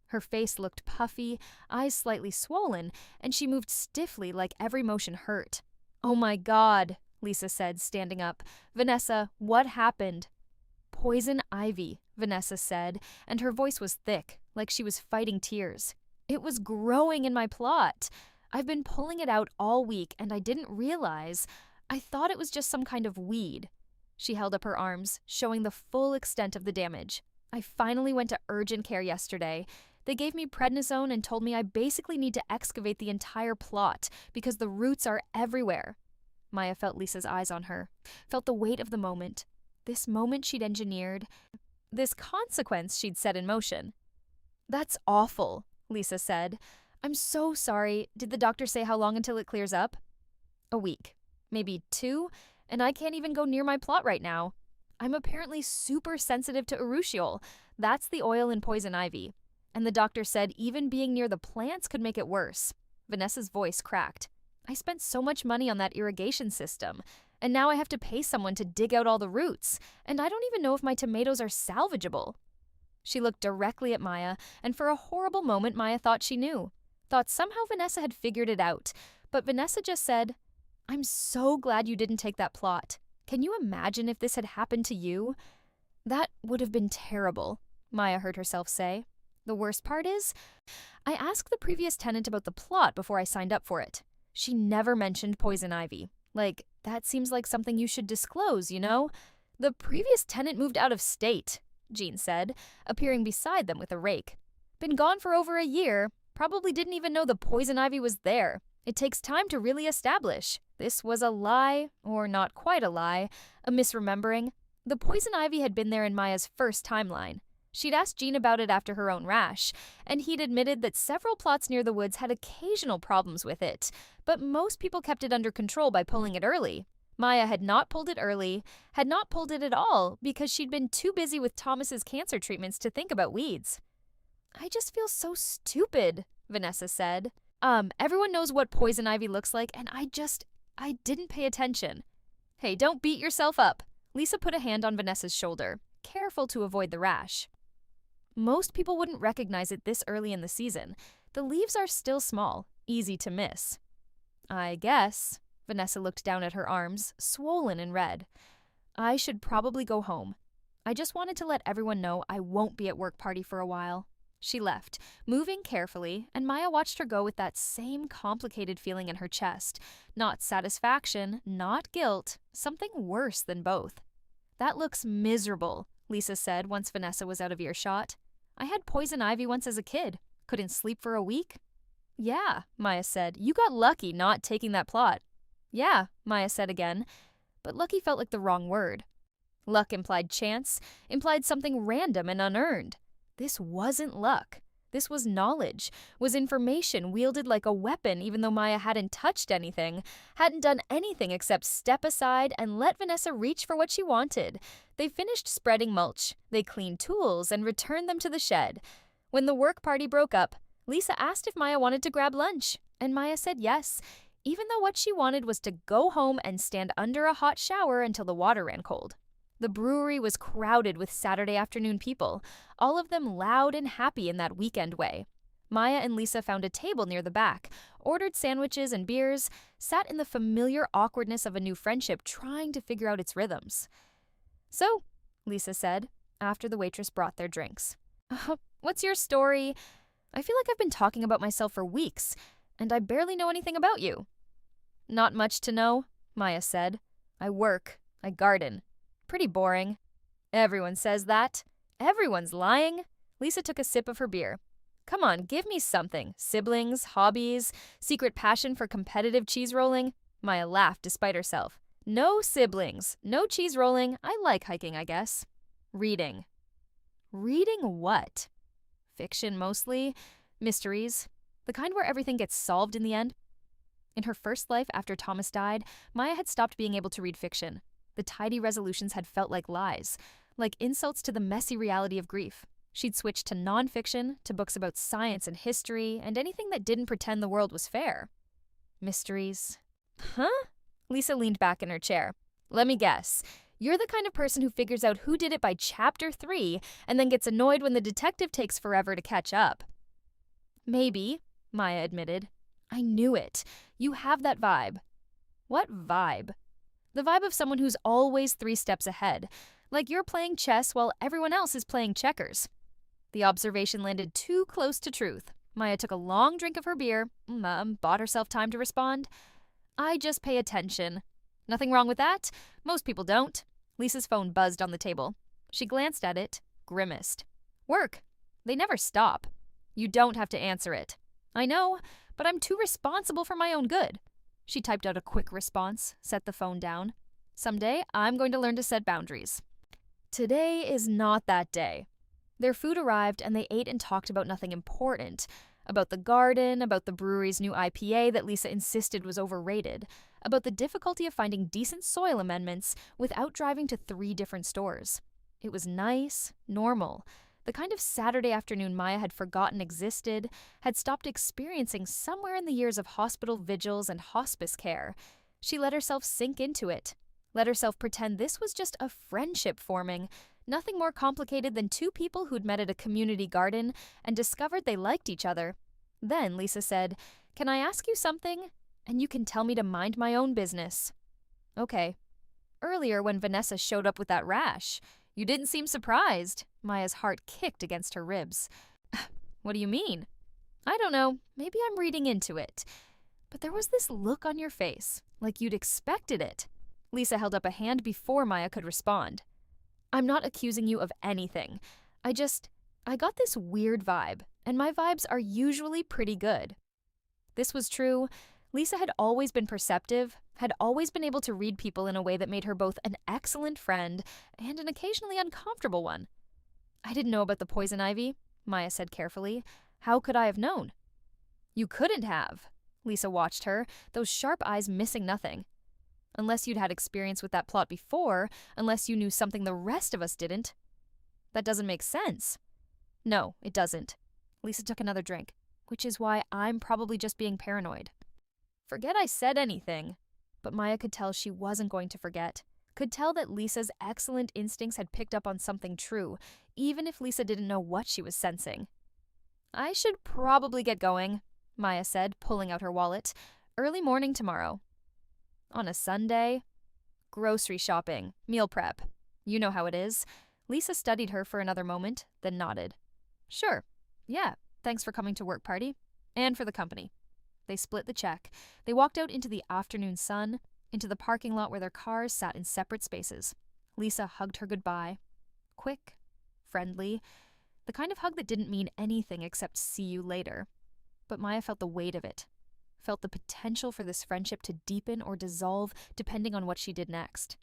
Her face looked puffy, eyes slightly swollen, and she moved stiffly like every motion hurt. "Oh my God," Lisa said, standing up. "Vanessa, what happened?" "Poison ivy," Vanessa said, and her voice was thick, like she was fighting tears. "It was growing in my plot. I've been pulling it out all week, and I didn't realize. I thought it was just some kind of weed." She held up her arms, showing the full extent of the damage. "I finally went to urgent care yesterday. They gave me prednisone and told me I basically need to excavate the entire plot because the roots are everywhere." Maya felt Lisa's eyes on her, felt the weight of the moment. this moment she'd engineered, this consequence she'd set in motion. "That's awful," Lisa said. "I'm so sorry. Did the doctor say how long until it clears up?" "A week. Maybe 2, and I can't even go near my plot right now. I'm apparently super sensitive to urushiol. That's the oil in poison ivy. And the doctor said even being near the plants could make it worse." Vanessa's voice cracked. "I spent so much money on that irrigation system, and now I have to pay someone to dig out all the roots, and I don't even know if my tomatoes are salvageable." She looked directly at Maya, and for a horrible moment Maya thought she knew. Thought somehow Vanessa had figured it out. But Vanessa just said, "I'm so glad you didn't take that plot. Can you imagine if this had happened to you?" "That would have been terrible," Maya heard herself say. "The worst part is, I asked the previous tenant about the plot before I signed up for it. She never mentioned poison ivy. Like, that seems like something you should disclose, you know? The previous tenant moved out of state," Jean said, appearing beside them with a rake. "Been gone for over a year. Probably didn't even know the poison ivy was there. It takes time to really establish. This was a lie, or not quite a lie, a misremembering. The poison ivy had been there in Maya's first timeline. She'd asked Jean about it after her own rash, and he'd admitted that several plots near the woods had occasional problems with it, but most people kept it under control by pulling it early. Maya had not pulled it early, had not pulled it at all, because she'd been too busy with Thomas's cancer treatments to think about weeds. "I just feel so stupid," Vanessa said. Everyone knows what poison ivy looks like, and I didn't pay attention." "Hey, don't beat yourself up." Lisa put a hand on Vanessa's shoulder, careful to avoid the rash. "Most people wouldn't recognize it this early in the season. The leaves are still small, easy to miss." "I guess." Vanessa looked down at her arms, swollen and red. "I should probably go home. I just wanted to let everyone know I won't be at work party for a while." She left, moving carefully, and Maya watched her go with that same complicated feeling in her chest. Not satisfaction, not guilt, something worse than both. "That looks miserable," Lisa said once Vanessa was out of earshot. "I had poison ivy once as a kid. Couldn't sleep for a week." "Yeah," Maya said. "You got lucky not taking that plot." "Yeah," Maya said again, but lucky felt like the wrong word. Luck implied chance, implied something random and unearned. This wasn't luck. This was knowledge, was information wielded like a weapon even though Maya hadn't touched anything, hadn't done anything except step aside and let Vanessa reach for what she wanted. They finished spreading mulch, they cleaned tools and returned them to the shed. When the work party broke up, Lisa asked if Maya wanted to grab lunch, and Maya said yes, even though what she wanted was to go home and stand under a hot shower until the water ran cold. The brewery was crowded with Saturday afternoon people, all of them loud and happy in that weekend way. Maya and Lisa found a table near the back, ordered sandwiches and beers, sat in the familiar awkwardness of a new friendship trying to figure out its rhythms. "So," Lisa said, after the waitress brought their drinks. "What's your story? I feel like I've been talking about myself for weeks, and I barely know anything about you." "Not much to know," Maya said. "I work. I garden. Pretty boring." "Everyone says that. Everyone's lying." Lisa took a sip of her beer. "Come on, give me something. Siblings, hobbies, secret passion for competitive cheese rolling." Maya laughed despite herself. "No siblings, no cheese rolling. I like hiking, I guess." "Reading." "Reading what?" "Fiction mostly. Mysteries. The kind where everything gets solved in the end." In her first life after Thomas died, Maya had stopped being able to read fiction. The tidy resolutions had felt like lies, like insults to the messy reality of grief. She'd switched to nonfiction, to books about science and history, and anything that didn't pretend the world was fair. Mysteries. Huh? Lisa leaned back in her chair. "Let me guess. You're the kind of person who figures out who did it by chapter 3 and then gets annoyed when the detective takes forever to catch up." "Maybe," Maya admitted. "I knew it. You have that vibe." "What vibe?" "The vibe of someone who's always 3 steps ahead, like you're playing chess while everyone else is playing checkers." The observation landed too close to truth. Maya took a long drink of her beer, bought herself time to respond. "I just pay attention." "Nothing wrong with that. Most people don't." Lisa's phone buzzed on the table. She glanced at it, grimaced. "Work. They never stop. You don't have to answer it." "I know, but I'm too responsible for my own good." She typed out a quick response, set the phone down. "Someday, I'm going to learn to set boundaries." Today is not that day. Their food arrived and they ate and talked about nothing important. About the garden, about the brewery's new IPA that Lisa insisted was overrated, about the difficulty of finding decent soil amendments without driving to 3 different stores. It was nice, normal, the kind of Saturday afternoon Maya had forgotten existed, had stopped experiencing somewhere in the years of hospital vigils and hospice care. She let herself sink into it, let herself pretend this was just a friendship forming, nothing more complicated than 2 people who'd met at a community garden and discovered they liked each other. Then Lisa said, "Can I ask you something? And you can tell me to mind my own business." Okay. Earlier, when Vanessa showed up with that rash, you didn't seem surprised. Maya's heart kicked against her ribs. What do you mean? I don't know. Maybe I'm reading into it. But there was this look on your face, like you'd expected it. Lisa held up a hand before Maya could respond. I'm not accusing you of anything. I got this weird vibe, and my vibes are usually pretty good. This was true. Lisa had always been perceptive, had always been able to read people in a way that made her both an excellent friend and an occasionally uncomfortable one. I didn't know about the poison ivy, Maya said carefully. How could I have known? You couldn't have. Lisa watched her, those sharp eyes missing nothing. Unless you'd had experience with that plot before, unless you knew something the rest of us didn't. That doesn't make sense. No, it doesn't. Lisa took another drink, which is why I'm probably just being paranoid. Forget I said anything. But Maya could tell she wasn't going to forget. Could tell that Lisa's excellent instincts had picked up on something true, even if Lisa didn't know what she was sensing. I should probably get going, Maya said, pulling out her wallet. Early morning tomorrow. On a Sunday? Grocery shopping, meal prep. You know how it is. Lisa studied her for another moment, then nodded. Sure. Yeah, thanks for coming to work party. And for the company. They split the check. They walked out into the afternoon sun, into the parking lot where their cars sat in separate spaces. Lisa hugged her goodbye. Quick, friendly, the kind of hug that didn't mean anything except see you later. But Maya felt the weight of it, felt the potential for this friendship to deepen or dissolve depending on what she did next.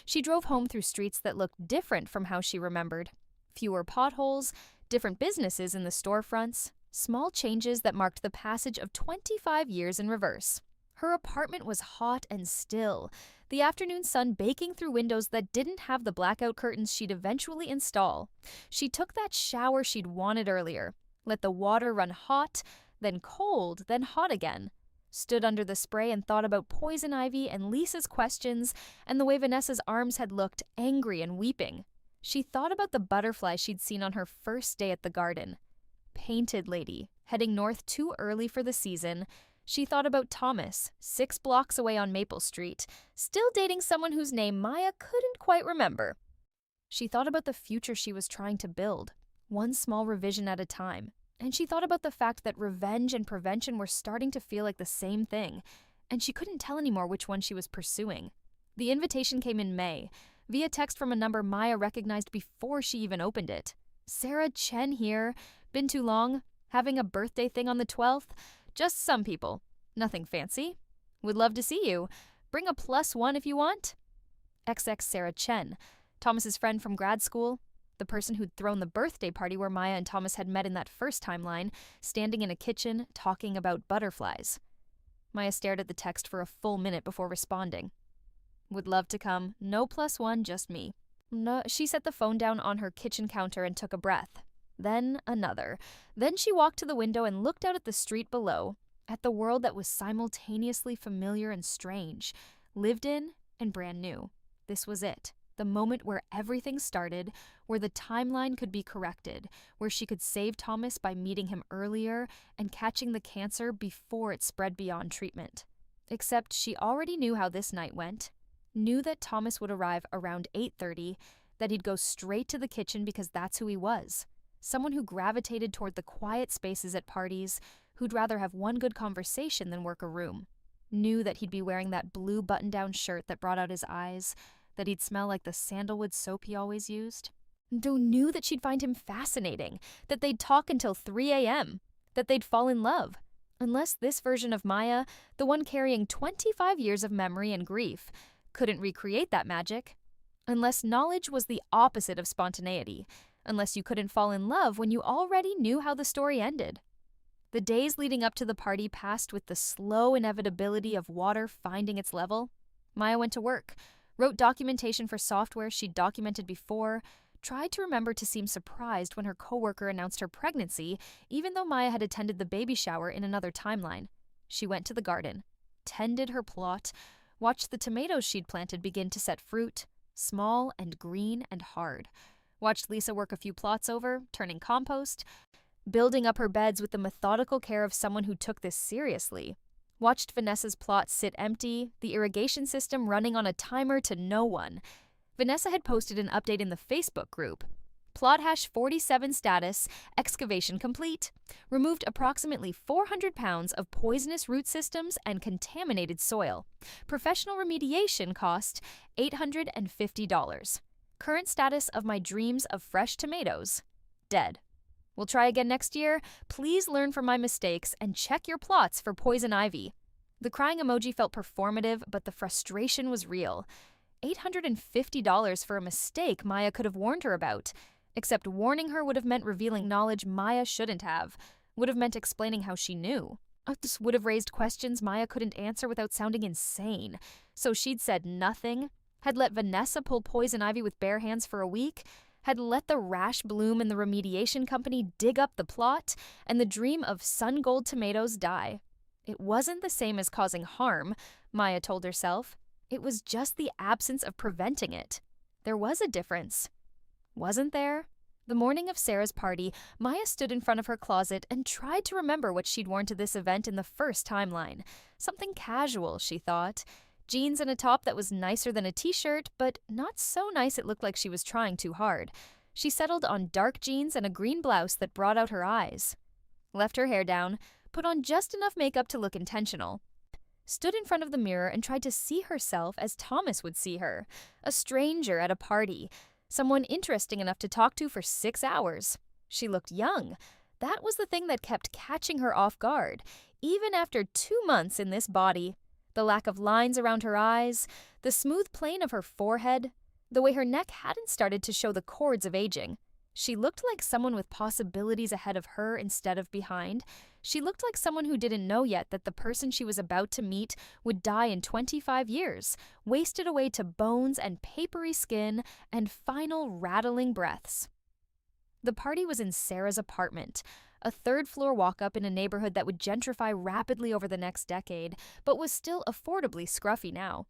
She drove home through streets that looked different from how she remembered. Fewer potholes, different businesses in the storefronts, small changes that marked the passage of 25 years in reverse. Her apartment was hot and still, the afternoon sun baking through windows that didn't have the blackout curtains she'd eventually install. She took that shower she'd wanted earlier, let the water run hot, then cold, then hot again. Stood under the spray and thought about poison ivy and Lisa's questions and the way Vanessa's arms had looked angry and weeping. She thought about the butterfly she'd seen on her first day at the garden. Painted lady, heading north too early for the season. She thought about Thomas, 6 blocks away on Maple Street, still dating someone whose name Maya couldn't quite remember. She thought about the future she was trying to build, one small revision at a time. And she thought about the fact that revenge and prevention were starting to feel like the same thing, and she couldn't tell anymore which one she was pursuing. The invitation came in May, via text from a number Maya recognized before she even opened it. Sarah Chen here. Been too long? Having a birthday thing on the 12th? Just some people. Nothing fancy. Would love to see you. Bring a +1 if you want. XX Sarah Chen, Thomas's friend from grad school, the person who'd thrown the birthday party where Maya and Thomas had met in that first timeline, standing in a kitchen, talking about butterflies. Maya stared at the text for a full minute before responding. Would love to come. No +1, just me. No, she set the phone down on her kitchen counter and took a breath. Then another. Then she walked to the window and looked out at the street below, at the world that was simultaneously familiar and strange, lived in and brand new. This was it, the moment where everything started, where the timeline could be corrected, where she could save Thomas by meeting him earlier and catching the cancer before it spread beyond treatment. Except she already knew how this night went, knew that Thomas would arrive around 8:30, that he'd go straight to the kitchen because that's who he was. Someone who gravitated toward the quiet spaces at parties, who'd rather have one good conversation than work a room. Knew that he'd be wearing that blue button-down shirt that brought out his eyes, that he'd smell like the sandalwood soap he always used. Knew that she'd find him fascinating, that they'd talk until 3 a.m., that they'd fall in love. Unless this version of Maya, the one carrying 25 years of memory and grief, couldn't recreate that magic. Unless knowledge was the opposite of spontaneity. Unless you couldn't fall in love when you already knew how the story ended. The days leading up to the party passed with the slow inevitability of water finding its level. Maya went to work, wrote documentation for software she'd documented before, tried to remember to seem surprised when her coworker announced her pregnancy, even though Maya had attended the baby shower in another timeline. She went to the garden, tended her plot, watched the tomatoes she'd planted begin to set fruit, small and green and hard. Watched Lisa work a few plots over, turning compost, building up her beds with the methodical care of someone who took this seriously. Watched Vanessa's plot sit empty, the irrigation system running on a timer to no one. Vanessa had posted an update in the Facebook group. Plot hash 47 status, excavation complete. Removed approximately 400 pounds of poisonous root systems and contaminated soil. Professional remediation cost $850. Current status of my dreams of fresh tomatoes. Dead. We'll try again next year. Please learn from my mistakes and check your plots for poison ivy. The crying emoji felt performative, but the frustration was real. $850 for a mistake Maya could have warned her about. Except warning her would have meant revealing knowledge Maya shouldn't have. Would have meant explaining how she knew. This would have raised questions Maya couldn't answer without sounding insane. So she'd said nothing, had let Vanessa pull poison ivy with bare hands for a week, had let the rash bloom in the remediation company dig up the plot, and the dream of sun gold tomatoes die. It wasn't the same as causing harm, Maya told herself. It was just the absence of preventing it. There was a difference. Wasn't there? The morning of Sarah's party, Maya stood in front of her closet and tried to remember what she'd worn to this event in the first timeline. Something casual, she thought. Jeans and a top that was nicer than a t-shirt, but not so nice it looked like she was trying too hard. She settled on dark jeans and a green blouse that brought out her eyes. Left her hair down, put on just enough makeup to look intentional. Stood in front of the mirror and tried to see herself as Thomas would see her. A stranger at a party. Someone interesting enough to talk to for 6 hours. She looked young. That was the thing that kept catching her off guard, even after 2 months in this body. The lack of lines around her eyes, the smooth plane of her forehead, the way her neck hadn't started to show the cords of aging. She looked like someone with possibilities ahead of her instead of behind. She looked like someone who didn't know yet that the person she was about to meet would die in 25 years, wasted away to bones and papery skin and final rattling breaths. The party was in Sarah's apartment, a third-floor walk-up in a neighborhood that would gentrify rapidly over the next decade, but was still affordably scruffy now.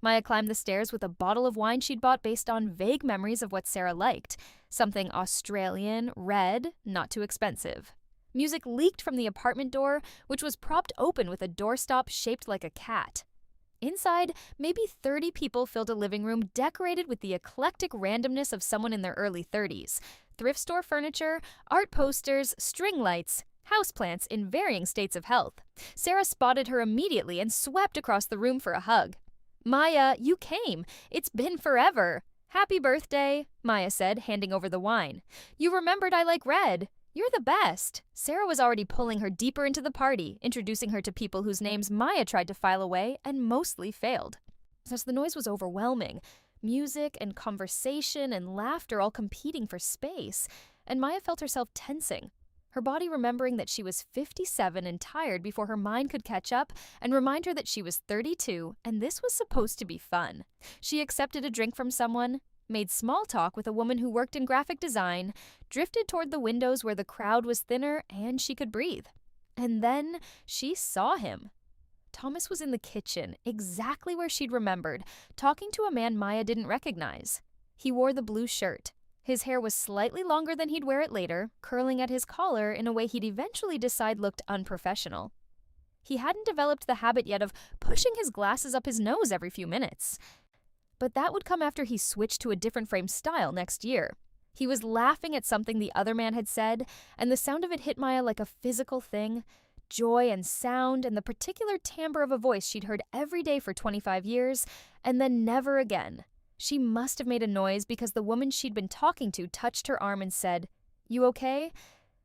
Maya climbed the stairs with a bottle of wine she'd bought based on vague memories of what Sarah liked. Something Australian, red, not too expensive. Music leaked from the apartment door, which was propped open with a doorstop shaped like a cat. Inside, maybe 30 people filled a living room decorated with the eclectic randomness of someone in their early 30s. Thrift store furniture, art posters, string lights, houseplants in varying states of health. Sarah spotted her immediately and swept across the room for a hug. "Maya, you came. It's been forever." "Happy birthday," Maya said, handing over the wine. "You remembered I like red. You're the best." Sarah was already pulling her deeper into the party, introducing her to people whose names Maya tried to file away and mostly failed. As the noise was overwhelming, music and conversation and laughter all competing for space, and Maya felt herself tensing, her body remembering that she was 57 and tired before her mind could catch up and remind her that she was 32 and this was supposed to be fun. She accepted a drink from someone, made small talk with a woman who worked in graphic design, drifted toward the windows where the crowd was thinner and she could breathe. And then she saw him. Thomas was in the kitchen, exactly where she'd remembered, talking to a man Maya didn't recognize. He wore the blue shirt. His hair was slightly longer than he'd wear it later, curling at his collar in a way he'd eventually decide looked unprofessional. He hadn't developed the habit yet of pushing his glasses up his nose every few minutes. But that would come after he switched to a different frame style next year. He was laughing at something the other man had said, and the sound of it hit Maya like a physical thing. Joy and sound and the particular timbre of a voice she'd heard every day for 25 years, and then never again. She must have made a noise because the woman she'd been talking to touched her arm and said, "You okay?"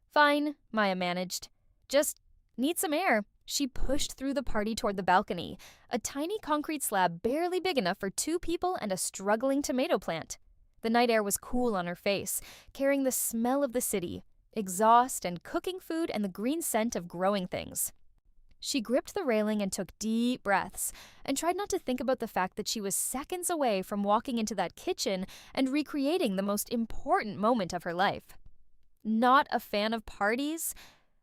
"Fine," Maya managed. "Just need some air." She pushed through the party toward the balcony, a tiny concrete slab barely big enough for 2 people and a struggling tomato plant. The night air was cool on her face, carrying the smell of the city, exhaust and cooking food and the green scent of growing things. She gripped the railing and took deep breaths, and tried not to think about the fact that she was seconds away from walking into that kitchen and recreating the most important moment of her life. Not a fan of parties?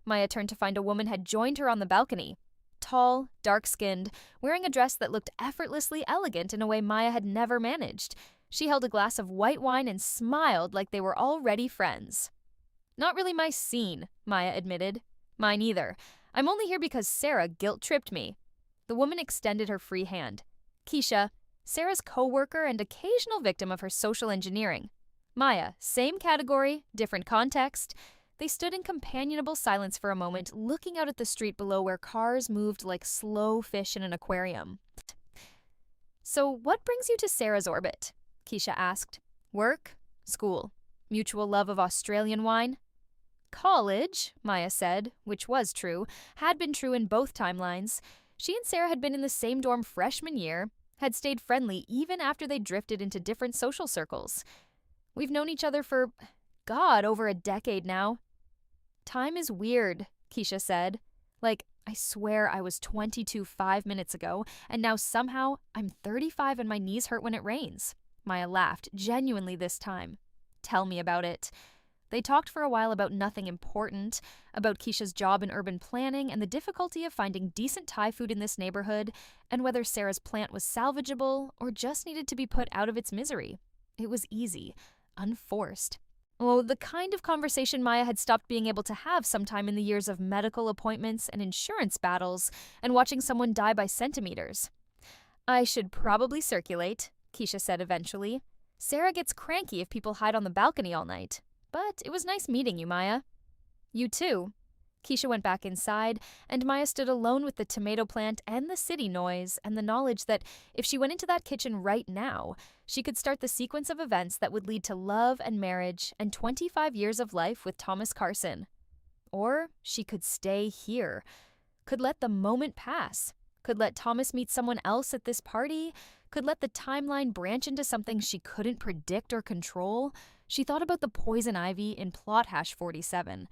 Maya turned to find a woman had joined her on the balcony. Tall, dark-skinned, wearing a dress that looked effortlessly elegant in a way Maya had never managed. She held a glass of white wine and smiled like they were already friends. "Not really my scene," Maya admitted. "Mine either. I'm only here because Sarah guilt-tripped me." The woman extended her free hand. Keisha, Sarah's co-worker and occasional victim of her social engineering. Maya, same category, different context. They stood in companionable silence for a moment, looking out at the street below where cars moved like slow fish in an aquarium. "So what brings you to Sarah's orbit?" Keisha asked. "Work? School? Mutual love of Australian wine?" "College," Maya said, which was true, had been true in both timelines. She and Sarah had been in the same dorm freshman year, had stayed friendly even after they drifted into different social circles. "We've known each other for, God, over a decade now." "Time is weird," Keisha said. "Like, I swear I was 22 5 minutes ago, and now somehow I'm 35 and my knees hurt when it rains." Maya laughed, genuinely this time. "Tell me about it." They talked for a while about nothing important, about Keisha's job in urban planning and the difficulty of finding decent Thai food in this neighborhood, and whether Sarah's plant was salvageable or just needed to be put out of its misery. It was easy, unforced. Oh, the kind of conversation Maya had stopped being able to have sometime in the years of medical appointments and insurance battles and watching someone die by centimeters. "I should probably circulate," Keisha said eventually. "Sarah gets cranky if people hide on the balcony all night. But it was nice meeting you, Maya." "You too." Keisha went back inside, and Maya stood alone with the tomato plant and the city noise and the knowledge that if she went into that kitchen right now, she could start the sequence of events that would lead to love and marriage and 25 years of life with Thomas Carson. Or she could stay here, could let the moment pass, could let Thomas meet someone else at this party, could let the timeline branch into something she couldn't predict or control. She thought about the poison ivy in plot hash 47,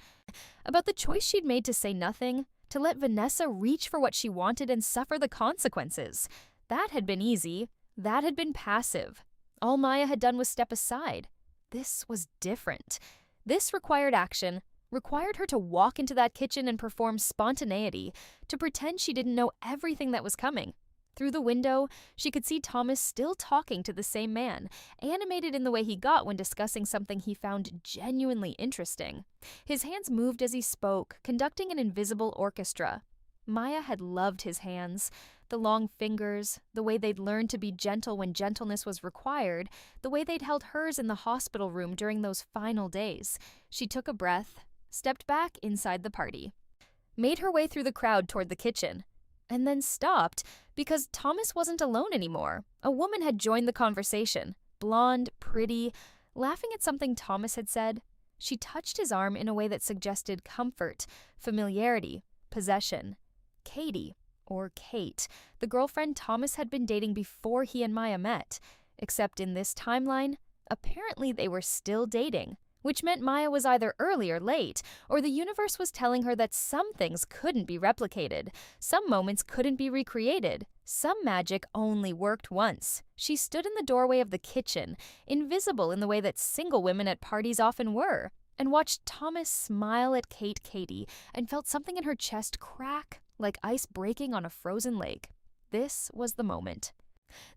about the choice she'd made to say nothing, to let Vanessa reach for what she wanted and suffer the consequences. That had been easy. That had been passive. All Maya had done was step aside. This was different. This required action, required her to walk into that kitchen and perform spontaneity, to pretend she didn't know everything that was coming. Through the window, she could see Thomas still talking to the same man, animated in the way he got when discussing something he found genuinely interesting. His hands moved as he spoke, conducting an invisible orchestra. Maya had loved his hands. The long fingers, the way they'd learned to be gentle when gentleness was required, the way they'd held hers in the hospital room during those final days. She took a breath, stepped back inside the party, made her way through the crowd toward the kitchen, and then stopped because Thomas wasn't alone anymore. A woman had joined the conversation, blonde, pretty, laughing at something Thomas had said. She touched his arm in a way that suggested comfort, familiarity, possession. Katie, or Kate, the girlfriend Thomas had been dating before he and Maya met. Except in this timeline, apparently they were still dating, which meant Maya was either early or late, or the universe was telling her that some things couldn't be replicated, some moments couldn't be recreated, some magic only worked once. She stood in the doorway of the kitchen, invisible in the way that single women at parties often were, and watched Thomas smile at Katie and felt something in her chest crack like ice breaking on a frozen lake. This was the moment.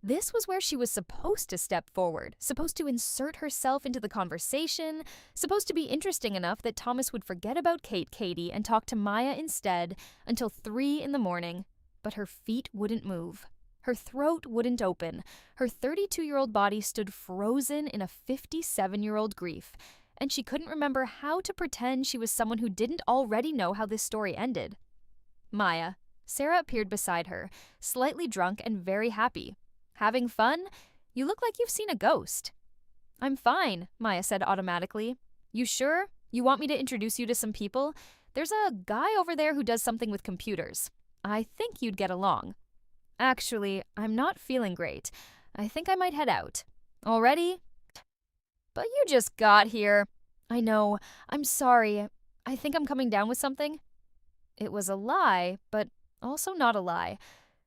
This was where she was supposed to step forward, supposed to insert herself into the conversation, supposed to be interesting enough that Thomas would forget about Katie and talk to Maya instead until 3 a.m, but her feet wouldn't move. Her throat wouldn't open. Her 32-year-old body stood frozen in a 57-year-old grief, and she couldn't remember how to pretend she was someone who didn't already know how this story ended. "Maya." Sarah appeared beside her, slightly drunk and very happy. "Having fun? You look like you've seen a ghost." "I'm fine," Maya said automatically. "You sure? You want me to introduce you to some people? There's a guy over there who does something with computers." I think you'd get along. Actually, I'm not feeling great. I think I might head out. Already? But you just got here. I know. I'm sorry. I think I'm coming down with something. It was a lie, but also not a lie.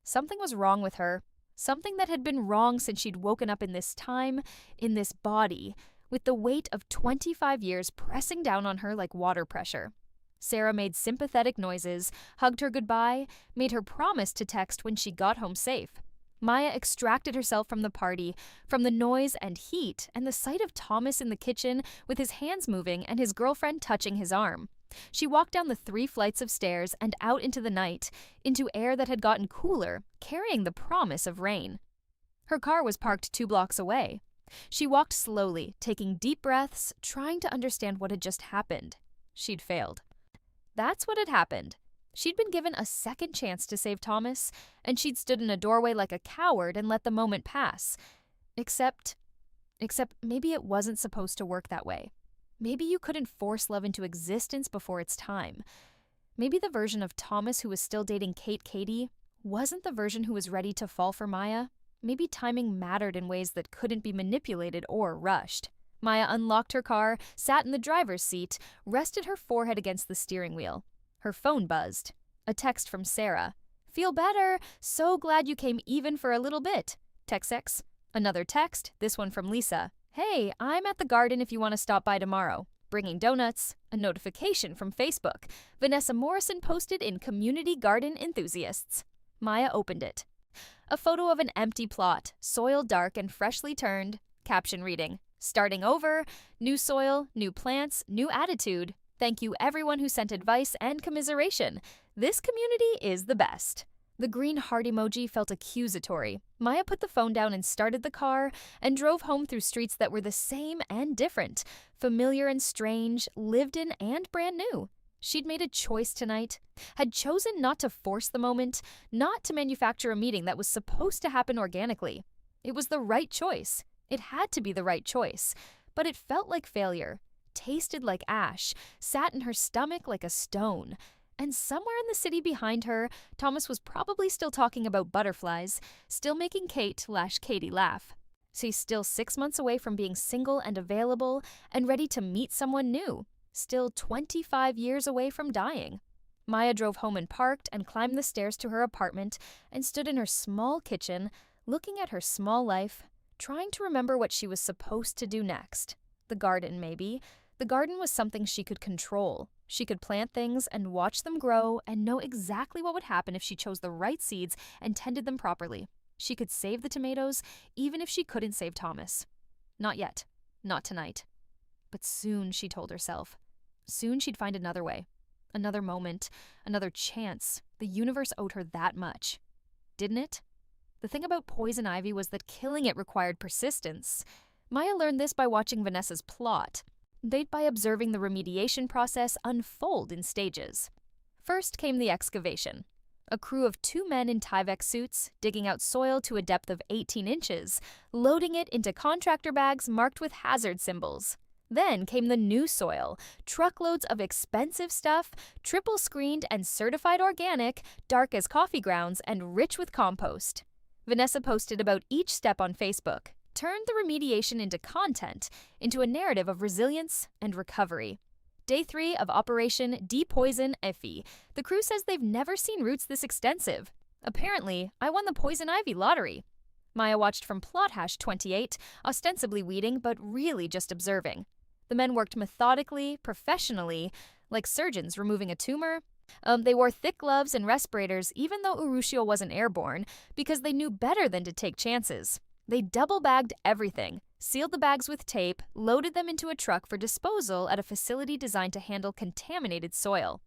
Something was wrong with her. Something that had been wrong since she'd woken up in this time, in this body, with the weight of 25 years pressing down on her like water pressure. Sarah made sympathetic noises, hugged her goodbye, made her promise to text when she got home safe. Maya extracted herself from the party, from the noise and heat, and the sight of Thomas in the kitchen with his hands moving and his girlfriend touching his arm. She walked down the 3 flights of stairs and out into the night, into air that had gotten cooler, carrying the promise of rain. Her car was parked 2 blocks away. She walked slowly, taking deep breaths, trying to understand what had just happened. She'd failed. That's what had happened. She'd been given a second chance to save Thomas, and she'd stood in a doorway like a coward and let the moment pass. Except maybe it wasn't supposed to work that way. Maybe you couldn't force love into existence before its time. Maybe the version of Thomas who was still dating Kate Katie wasn't the version who was ready to fall for Maya. Maybe timing mattered in ways that couldn't be manipulated or rushed. Maya unlocked her car, sat in the driver's seat, rested her forehead against the steering wheel. Her phone buzzed. A text from Sarah. "Feel better. So glad you came even for a little bit. Text. Another text, this one from Lisa. "Hey, I'm at the garden if you want to stop by tomorrow. Bringing donuts." A notification from Facebook. Vanessa Morrison posted in Community Garden Enthusiasts. Maya opened it. A photo of an empty plot, soil dark and freshly turned. Caption reading, "Starting over, new soil, new plants, new attitude. Thank you everyone who sent advice and commiseration. This community is the best." The green heart emoji felt accusatory. Maya put the phone down and started the car and drove home through streets that were the same and different, familiar and strange, lived in and brand new. She'd made a choice tonight, had chosen not to force the moment, not to manufacture a meeting that was supposed to happen organically. It was the right choice. It had to be the right choice. But it felt like failure, tasted like ash, sat in her stomach like a stone. And somewhere in the city behind her, Thomas was probably still talking about butterflies, still making Katie laugh. She's still 6 months away from being single and available and ready to meet someone new, still 25 years away from dying. Maya drove home and parked and climbed the stairs to her apartment and stood in her small kitchen, looking at her small life, trying to remember what she was supposed to do next. The garden, maybe. The garden was something she could control. She could plant things and watch them grow and know exactly what would happen if she chose the right seeds and tended them properly. She could save the tomatoes, even if she couldn't save Thomas. Not yet. Not tonight. But soon, she told herself. Soon she'd find another way. Another moment. Another chance. The universe owed her that much. Didn't it? The thing about poison ivy was that killing it required persistence. Maya learned this by watching Vanessa's plot. They'd by observing the remediation process unfold in stages. First came the excavation. A crew of 2 men in Tyvek suits, digging out soil to a depth of 18 inches, loading it into contractor bags marked with hazard symbols. Then came the new soil, truckloads of expensive stuff, triple screened and certified organic, dark as coffee grounds, and rich with compost. Vanessa posted about each step on Facebook, turned the remediation into content, into a narrative of resilience and recovery. Day 3 of Operation Depoison Effie. The crew says they've never seen roots this extensive. Apparently, I won the poison ivy lottery. Maya watched from plot hash 28, ostensibly weeding, but really just observing. The men worked methodically, professionally, like surgeons removing a tumor. They wore thick gloves and respirators even though Urushiol wasn't airborne, because they knew better than to take chances. They double-bagged everything, sealed the bags with tape, loaded them into a truck for disposal at a facility designed to handle contaminated soil.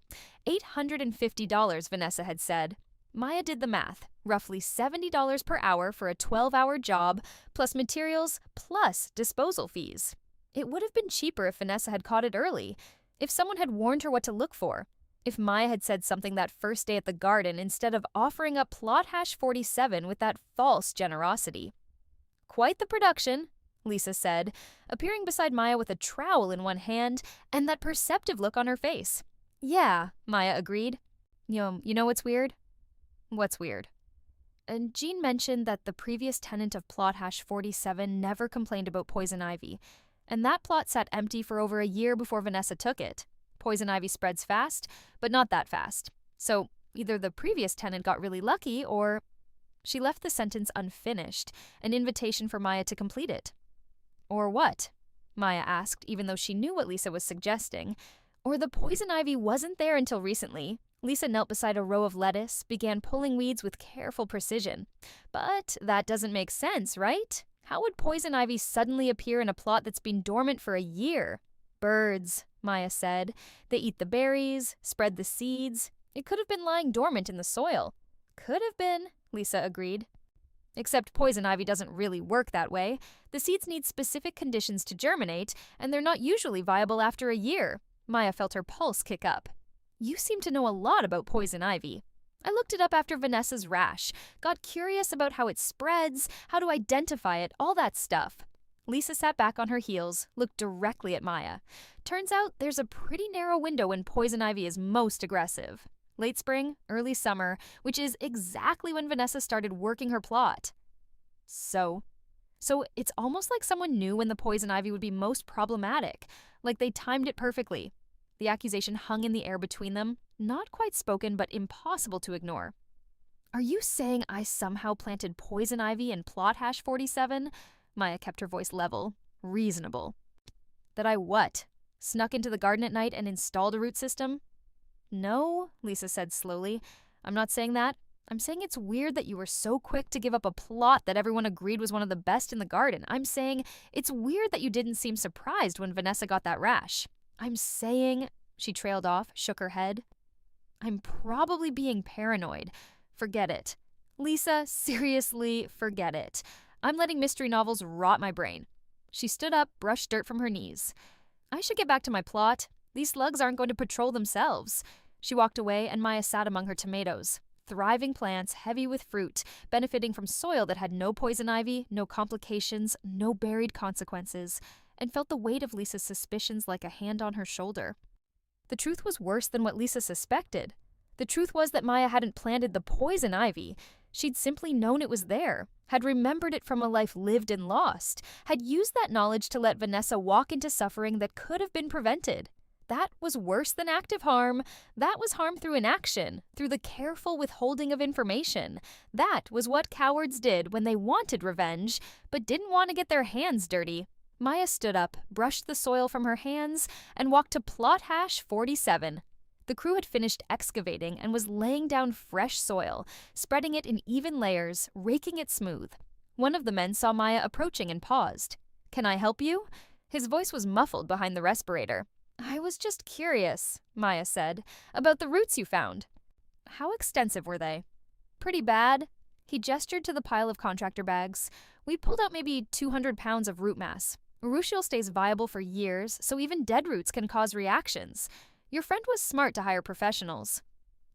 $850, Vanessa had said. Maya did the math, roughly $70 per hour for a 12-hour job, plus materials, plus disposal fees. It would have been cheaper if Vanessa had caught it early, if someone had warned her what to look for, if Maya had said something that first day at the garden instead of offering up plot hash 47 with that false generosity. "Quite the production," Lisa said, appearing beside Maya with a trowel in one hand and that perceptive look on her face. "Yeah," Maya agreed. You know what's weird? What's weird? And Jean mentioned that the previous tenant of plot hash 47 never complained about poison ivy, and that plot sat empty for over a year before Vanessa took it. Poison ivy spreads fast, but not that fast. So either the previous tenant got really lucky, or... She left the sentence unfinished, an invitation for Maya to complete it. Or what? Maya asked, even though she knew what Lisa was suggesting. Or the poison ivy wasn't there until recently. Lisa knelt beside a row of lettuce, began pulling weeds with careful precision. But that doesn't make sense, right? How would poison ivy suddenly appear in a plot that's been dormant for a year? Birds, Maya said. They eat the berries, spread the seeds. It could have been lying dormant in the soil. Could have been, Lisa agreed. Except poison ivy doesn't really work that way. The seeds need specific conditions to germinate, and they're not usually viable after a year. Maya felt her pulse kick up. You seem to know a lot about poison ivy. I looked it up after Vanessa's rash, got curious about how it spreads, how to identify it, all that stuff. Lisa sat back on her heels, looked directly at Maya. Turns out there's a pretty narrow window when poison ivy is most aggressive. Late spring, early summer, which is exactly when Vanessa started working her plot. So it's almost like someone knew when the poison ivy would be most problematic, like they timed it perfectly. The accusation hung in the air between them, not quite spoken but impossible to ignore. Are you saying I somehow planted poison ivy in plot hash 47? Maya kept her voice level, reasonable. That I what? Snuck into the garden at night and installed a root system? No, Lisa said slowly. I'm not saying that. I'm saying it's weird that you were so quick to give up a plot that everyone agreed was one of the best in the garden. I'm saying it's weird that you didn't seem surprised when Vanessa got that rash. I'm saying, she trailed off, shook her head. I'm probably being paranoid. Forget it. Lisa, seriously, forget it. I'm letting mystery novels rot my brain. She stood up, brushed dirt from her knees. I should get back to my plot. These slugs aren't going to patrol themselves. She walked away, and Maya sat among her tomatoes. Thriving plants, heavy with fruit, benefiting from soil that had no poison ivy, no complications, no buried consequences, and felt the weight of Lisa's suspicions like a hand on her shoulder. The truth was worse than what Lisa suspected. The truth was that Maya hadn't planted the poison ivy. She'd simply known it was there, had remembered it from a life lived and lost, had used that knowledge to let Vanessa walk into suffering that could have been prevented. That was worse than active harm. That was harm through inaction, through the careful withholding of information. That was what cowards did when they wanted revenge, but didn't want to get their hands dirty. Maya stood up, brushed the soil from her hands, and walked to plot hash 47. The crew had finished excavating and was laying down fresh soil, spreading it in even layers, raking it smooth. One of the men saw Maya approaching and paused. "Can I help you?" His voice was muffled behind the respirator. "I was just curious," Maya said, "about the roots you found." "How extensive were they?" "Pretty bad." He gestured to the pile of contractor bags. "We pulled out maybe 200 pounds of root mass. Urushiol stays viable for years, so even dead roots can cause reactions. Your friend was smart to hire professionals."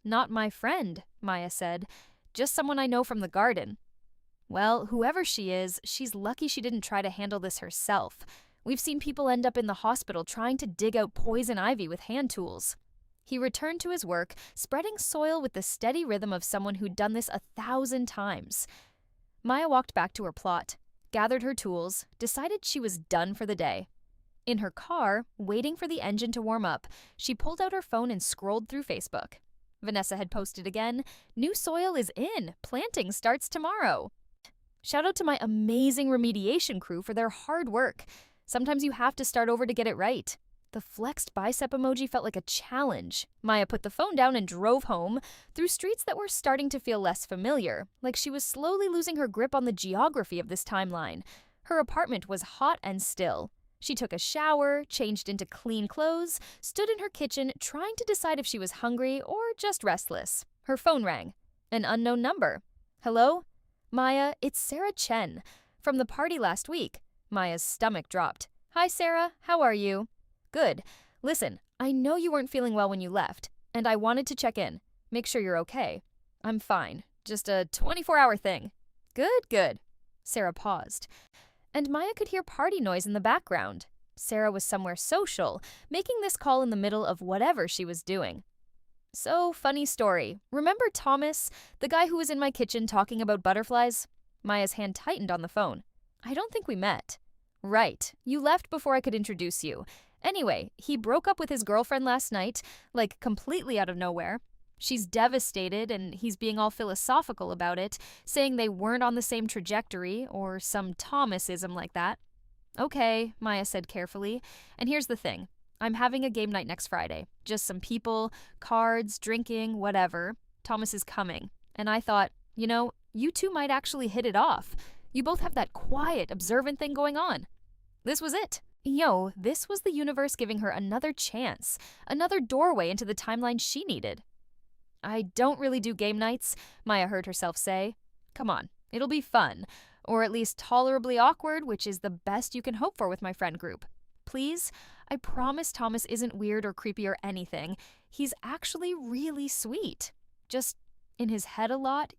"Not my friend," Maya said. "Just someone I know from the garden." "Well, whoever she is, she's lucky she didn't try to handle this herself. We've seen people end up in the hospital trying to dig out poison ivy with hand tools." He returned to his work, spreading soil with the steady rhythm of someone who'd done this 1,000 times. Maya walked back to her plot, gathered her tools, decided she was done for the day. In her car, waiting for the engine to warm up, she pulled out her phone and scrolled through Facebook. Vanessa had posted again, "New soil is in. Planting starts tomorrow." Shout out to my amazing remediation crew for their hard work. Sometimes you have to start over to get it right. The flexed bicep emoji felt like a challenge. Maya put the phone down and drove home, through streets that were starting to feel less familiar, like she was slowly losing her grip on the geography of this timeline. Her apartment was hot and still. She took a shower, changed into clean clothes, stood in her kitchen trying to decide if she was hungry or just restless. Her phone rang. An unknown number. "Hello? Maya, it's Sarah Chen. From the party last week." Maya's stomach dropped. "Hi, Sarah. How are you?" "Good. Listen, I know you weren't feeling well when you left, and I wanted to check in. Make sure you're okay." "I'm fine. Just a 24-hour thing." Good. Sarah paused. And Maya could hear party noise in the background. Sarah was somewhere social, making this call in the middle of whatever she was doing. So, funny story. Remember Thomas, the guy who was in my kitchen talking about butterflies? Maya's hand tightened on the phone. I don't think we met. Right. You left before I could introduce you. Anyway, he broke up with his girlfriend last night, like completely out of nowhere. She's devastated, and he's being all philosophical about it, saying they weren't on the same trajectory, or some Thomasism like that. Okay, Maya said carefully. And here's the thing. I'm having a game night next Friday. Just some people, cards, drinking, whatever. Thomas is coming. And I thought, you two might actually hit it off. You both have that quiet, observant thing going on. This was it. This was the universe giving her another chance, another doorway into the timeline she needed. I don't really do game nights, Maya heard herself say. Come on, it'll be fun. Or at least tolerably awkward, which is the best you can hope for with my friend group. Please? I promise Thomas isn't weird or creepy or anything. He's actually really sweet. Just in his head a lot,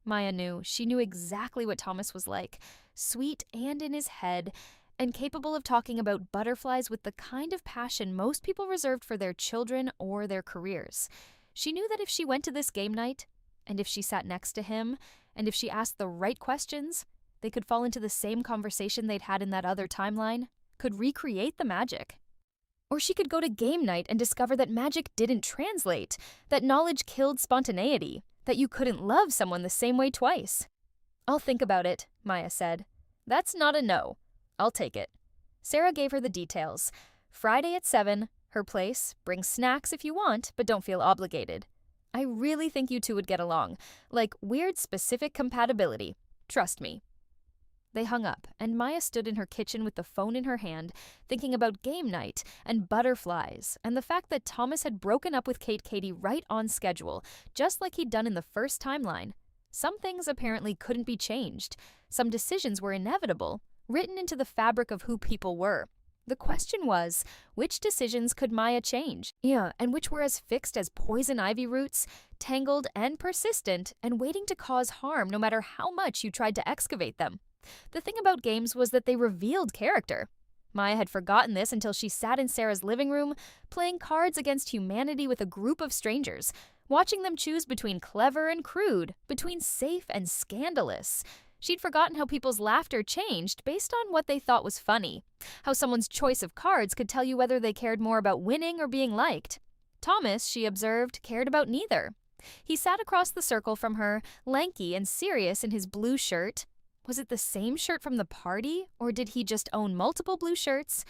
Maya knew. She knew exactly what Thomas was like. Sweet and in his head, and capable of talking about butterflies with the kind of passion most people reserved for their children or their careers. She knew that if she went to this game night, and if she sat next to him, and if she asked the right questions, they could fall into the same conversation they'd had in that other timeline, could recreate the magic. Or she could go to game night and discover that magic didn't translate, that knowledge killed spontaneity, that you couldn't love someone the same way twice. I'll think about it, Maya said. That's not a no. I'll take it. Sarah gave her the details. Friday at 7, her place, bring snacks if you want, but don't feel obligated. I really think you two would get along, like weird specific compatibility. Trust me. They hung up, and Maya stood in her kitchen with the phone in her hand, thinking about game night and butterflies, and the fact that Thomas had broken up with Kate Katie right on schedule, just like he'd done in the first timeline. Some things apparently couldn't be changed. Some decisions were inevitable, written into the fabric of who people were. The question was, which decisions could Maya change? And which were as fixed as poison ivy roots, tangled and persistent, and waiting to cause harm no matter how much you tried to excavate them. The thing about games was that they revealed character. Maya had forgotten this until she sat in Sarah's living room, playing Cards Against Humanity with a group of strangers, watching them choose between clever and crude, between safe and scandalous. She'd forgotten how people's laughter changed based on what they thought was funny, how someone's choice of cards could tell you whether they cared more about winning or being liked. Thomas, she observed, cared about neither. He sat across the circle from her, lanky and serious in his blue shirt. Was it the same shirt from the party, or did he just own multiple blue shirts?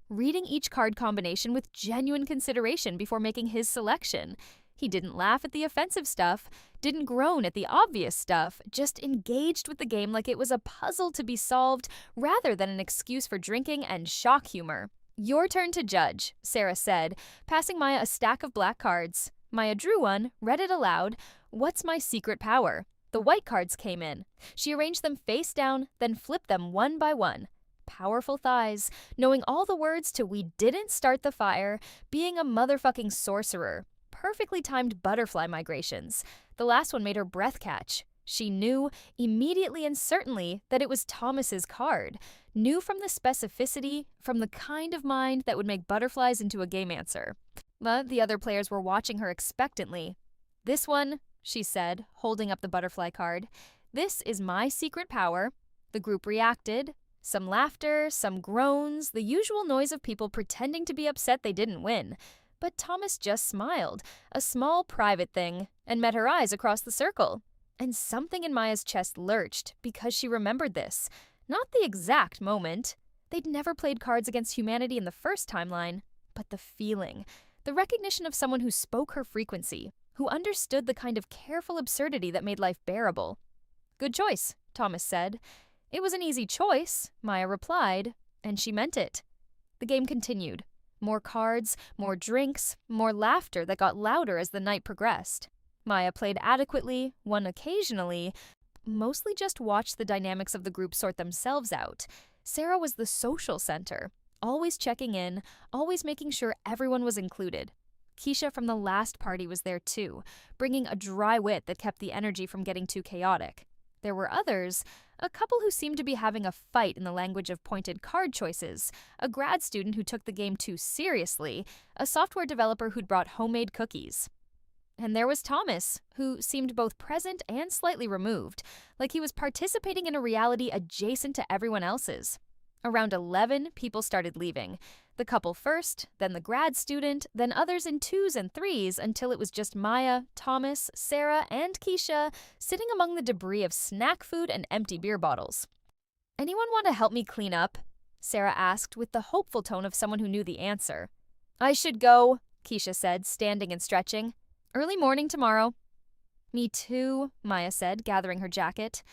Reading each card combination with genuine consideration before making his selection. He didn't laugh at the offensive stuff, didn't groan at the obvious stuff, just engaged with the game like it was a puzzle to be solved rather than an excuse for drinking and shock humor. Your turn to judge, Sarah said, passing Maya a stack of black cards. Maya drew one, read it aloud. What's my secret power? The white cards came in. She arranged them face down, then flipped them one by one. Powerful thighs, knowing all the words to We Didn't Start the Fire, being a motherfucking sorcerer. Perfectly timed butterfly migrations. The last one made her breath catch. She knew, immediately and certainly, that it was Thomas's card. Knew from the specificity, from the kind of mind that would make butterflies into a game answer. But the other players were watching her expectantly. This one, she said, holding up the butterfly card. This is my secret power. The group reacted. Some laughter, some groans, the usual noise of people pretending to be upset they didn't win. But Thomas just smiled, a small private thing, and met her eyes across the circle. And something in Maya's chest lurched because she remembered this. Not the exact moment. They'd never played Cards Against Humanity in the first timeline, but the feeling. The recognition of someone who spoke her frequency, who understood the kind of careful absurdity that made life bearable. Good choice, Thomas said. It was an easy choice, Maya replied, and she meant it. The game continued. More cards, more drinks, more laughter that got louder as the night progressed. Maya played adequately, won occasionally, mostly just watched the dynamics of the group sort themselves out. Sarah was the social center, always checking in, always making sure everyone was included. Keisha from the last party was there too, bringing a dry wit that kept the energy from getting too chaotic. There were others, A couple who seemed to be having a fight in the language of pointed card choices, a grad student who took the game too seriously, a software developer who'd brought homemade cookies. And there was Thomas, who seemed both present and slightly removed, like he was participating in a reality adjacent to everyone else's. Around 11, people started leaving. The couple first, then the grad student, then others in twos and threes until it was just Maya, Thomas, Sarah, and Keisha sitting among the debris of snack food and empty beer bottles. "Anyone want to help me clean up?" Sarah asked with the hopeful tone of someone who knew the answer. "I should go," Keisha said, standing and stretching. "Early morning tomorrow." "Me too," Maya said, gathering her jacket.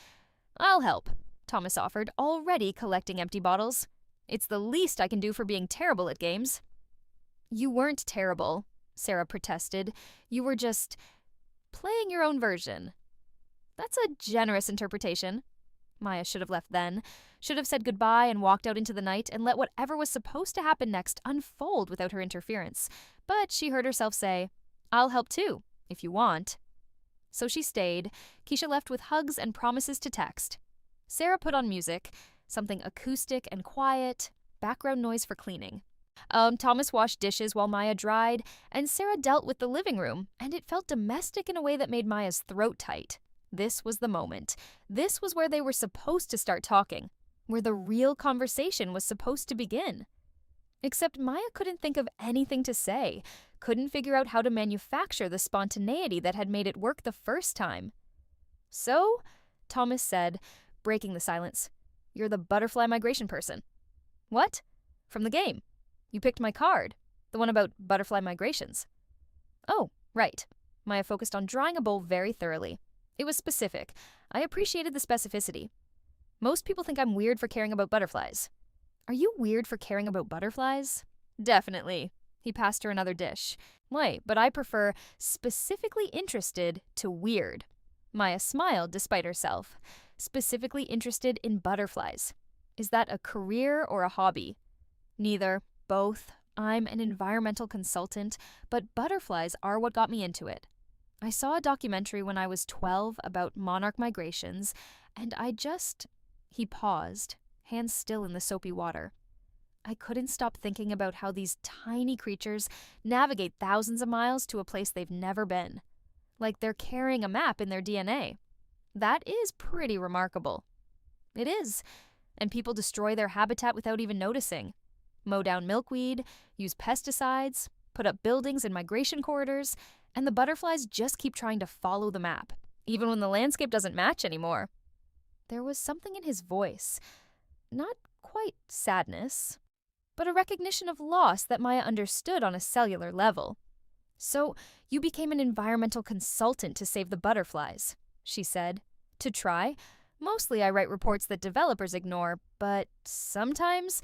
"I'll help," Thomas offered, already collecting empty bottles. "It's the least I can do for being terrible at games." "You weren't terrible," Sarah protested. "You were just playing your own version." "That's a generous interpretation." Maya should have left then, should have said goodbye and walked out into the night and let whatever was supposed to happen next unfold without her interference. But she heard herself say, "I'll help too, if you want." So she stayed. Keisha left with hugs and promises to text. Sarah put on music, something acoustic and quiet, background noise for cleaning. Thomas washed dishes while Maya dried, and Sarah dealt with the living room, and it felt domestic in a way that made Maya's throat tight. This was the moment. This was where they were supposed to start talking, where the real conversation was supposed to begin. Except Maya couldn't think of anything to say, couldn't figure out how to manufacture the spontaneity that had made it work the first time. "So," Thomas said, breaking the silence, "you're the butterfly migration person." "What?" "From the game. You picked my card, the one about butterfly migrations." "Oh, right." Maya focused on drying a bowl very thoroughly. It was specific. I appreciated the specificity. "Most people think I'm weird for caring about butterflies." "Are you weird for caring about butterflies?" "Definitely." He passed her another dish. "Wait, but I prefer specifically interested to weird." Maya smiled despite herself. Specifically interested in butterflies. Is that a career or a hobby? Neither. Both. I'm an environmental consultant, but butterflies are what got me into it. I saw a documentary when I was 12 about monarch migrations, and He paused, hands still in the soapy water. I couldn't stop thinking about how these tiny creatures navigate thousands of miles to a place they've never been. Like they're carrying a map in their DNA. That is pretty remarkable. It is. And people destroy their habitat without even noticing. Mow down milkweed, use pesticides, put up buildings in migration corridors, and the butterflies just keep trying to follow the map, even when the landscape doesn't match anymore. There was something in his voice. Not quite sadness, but a recognition of loss that Maya understood on a cellular level. "So, you became an environmental consultant to save the butterflies," she said. "To try? Mostly I write reports that developers ignore, but sometimes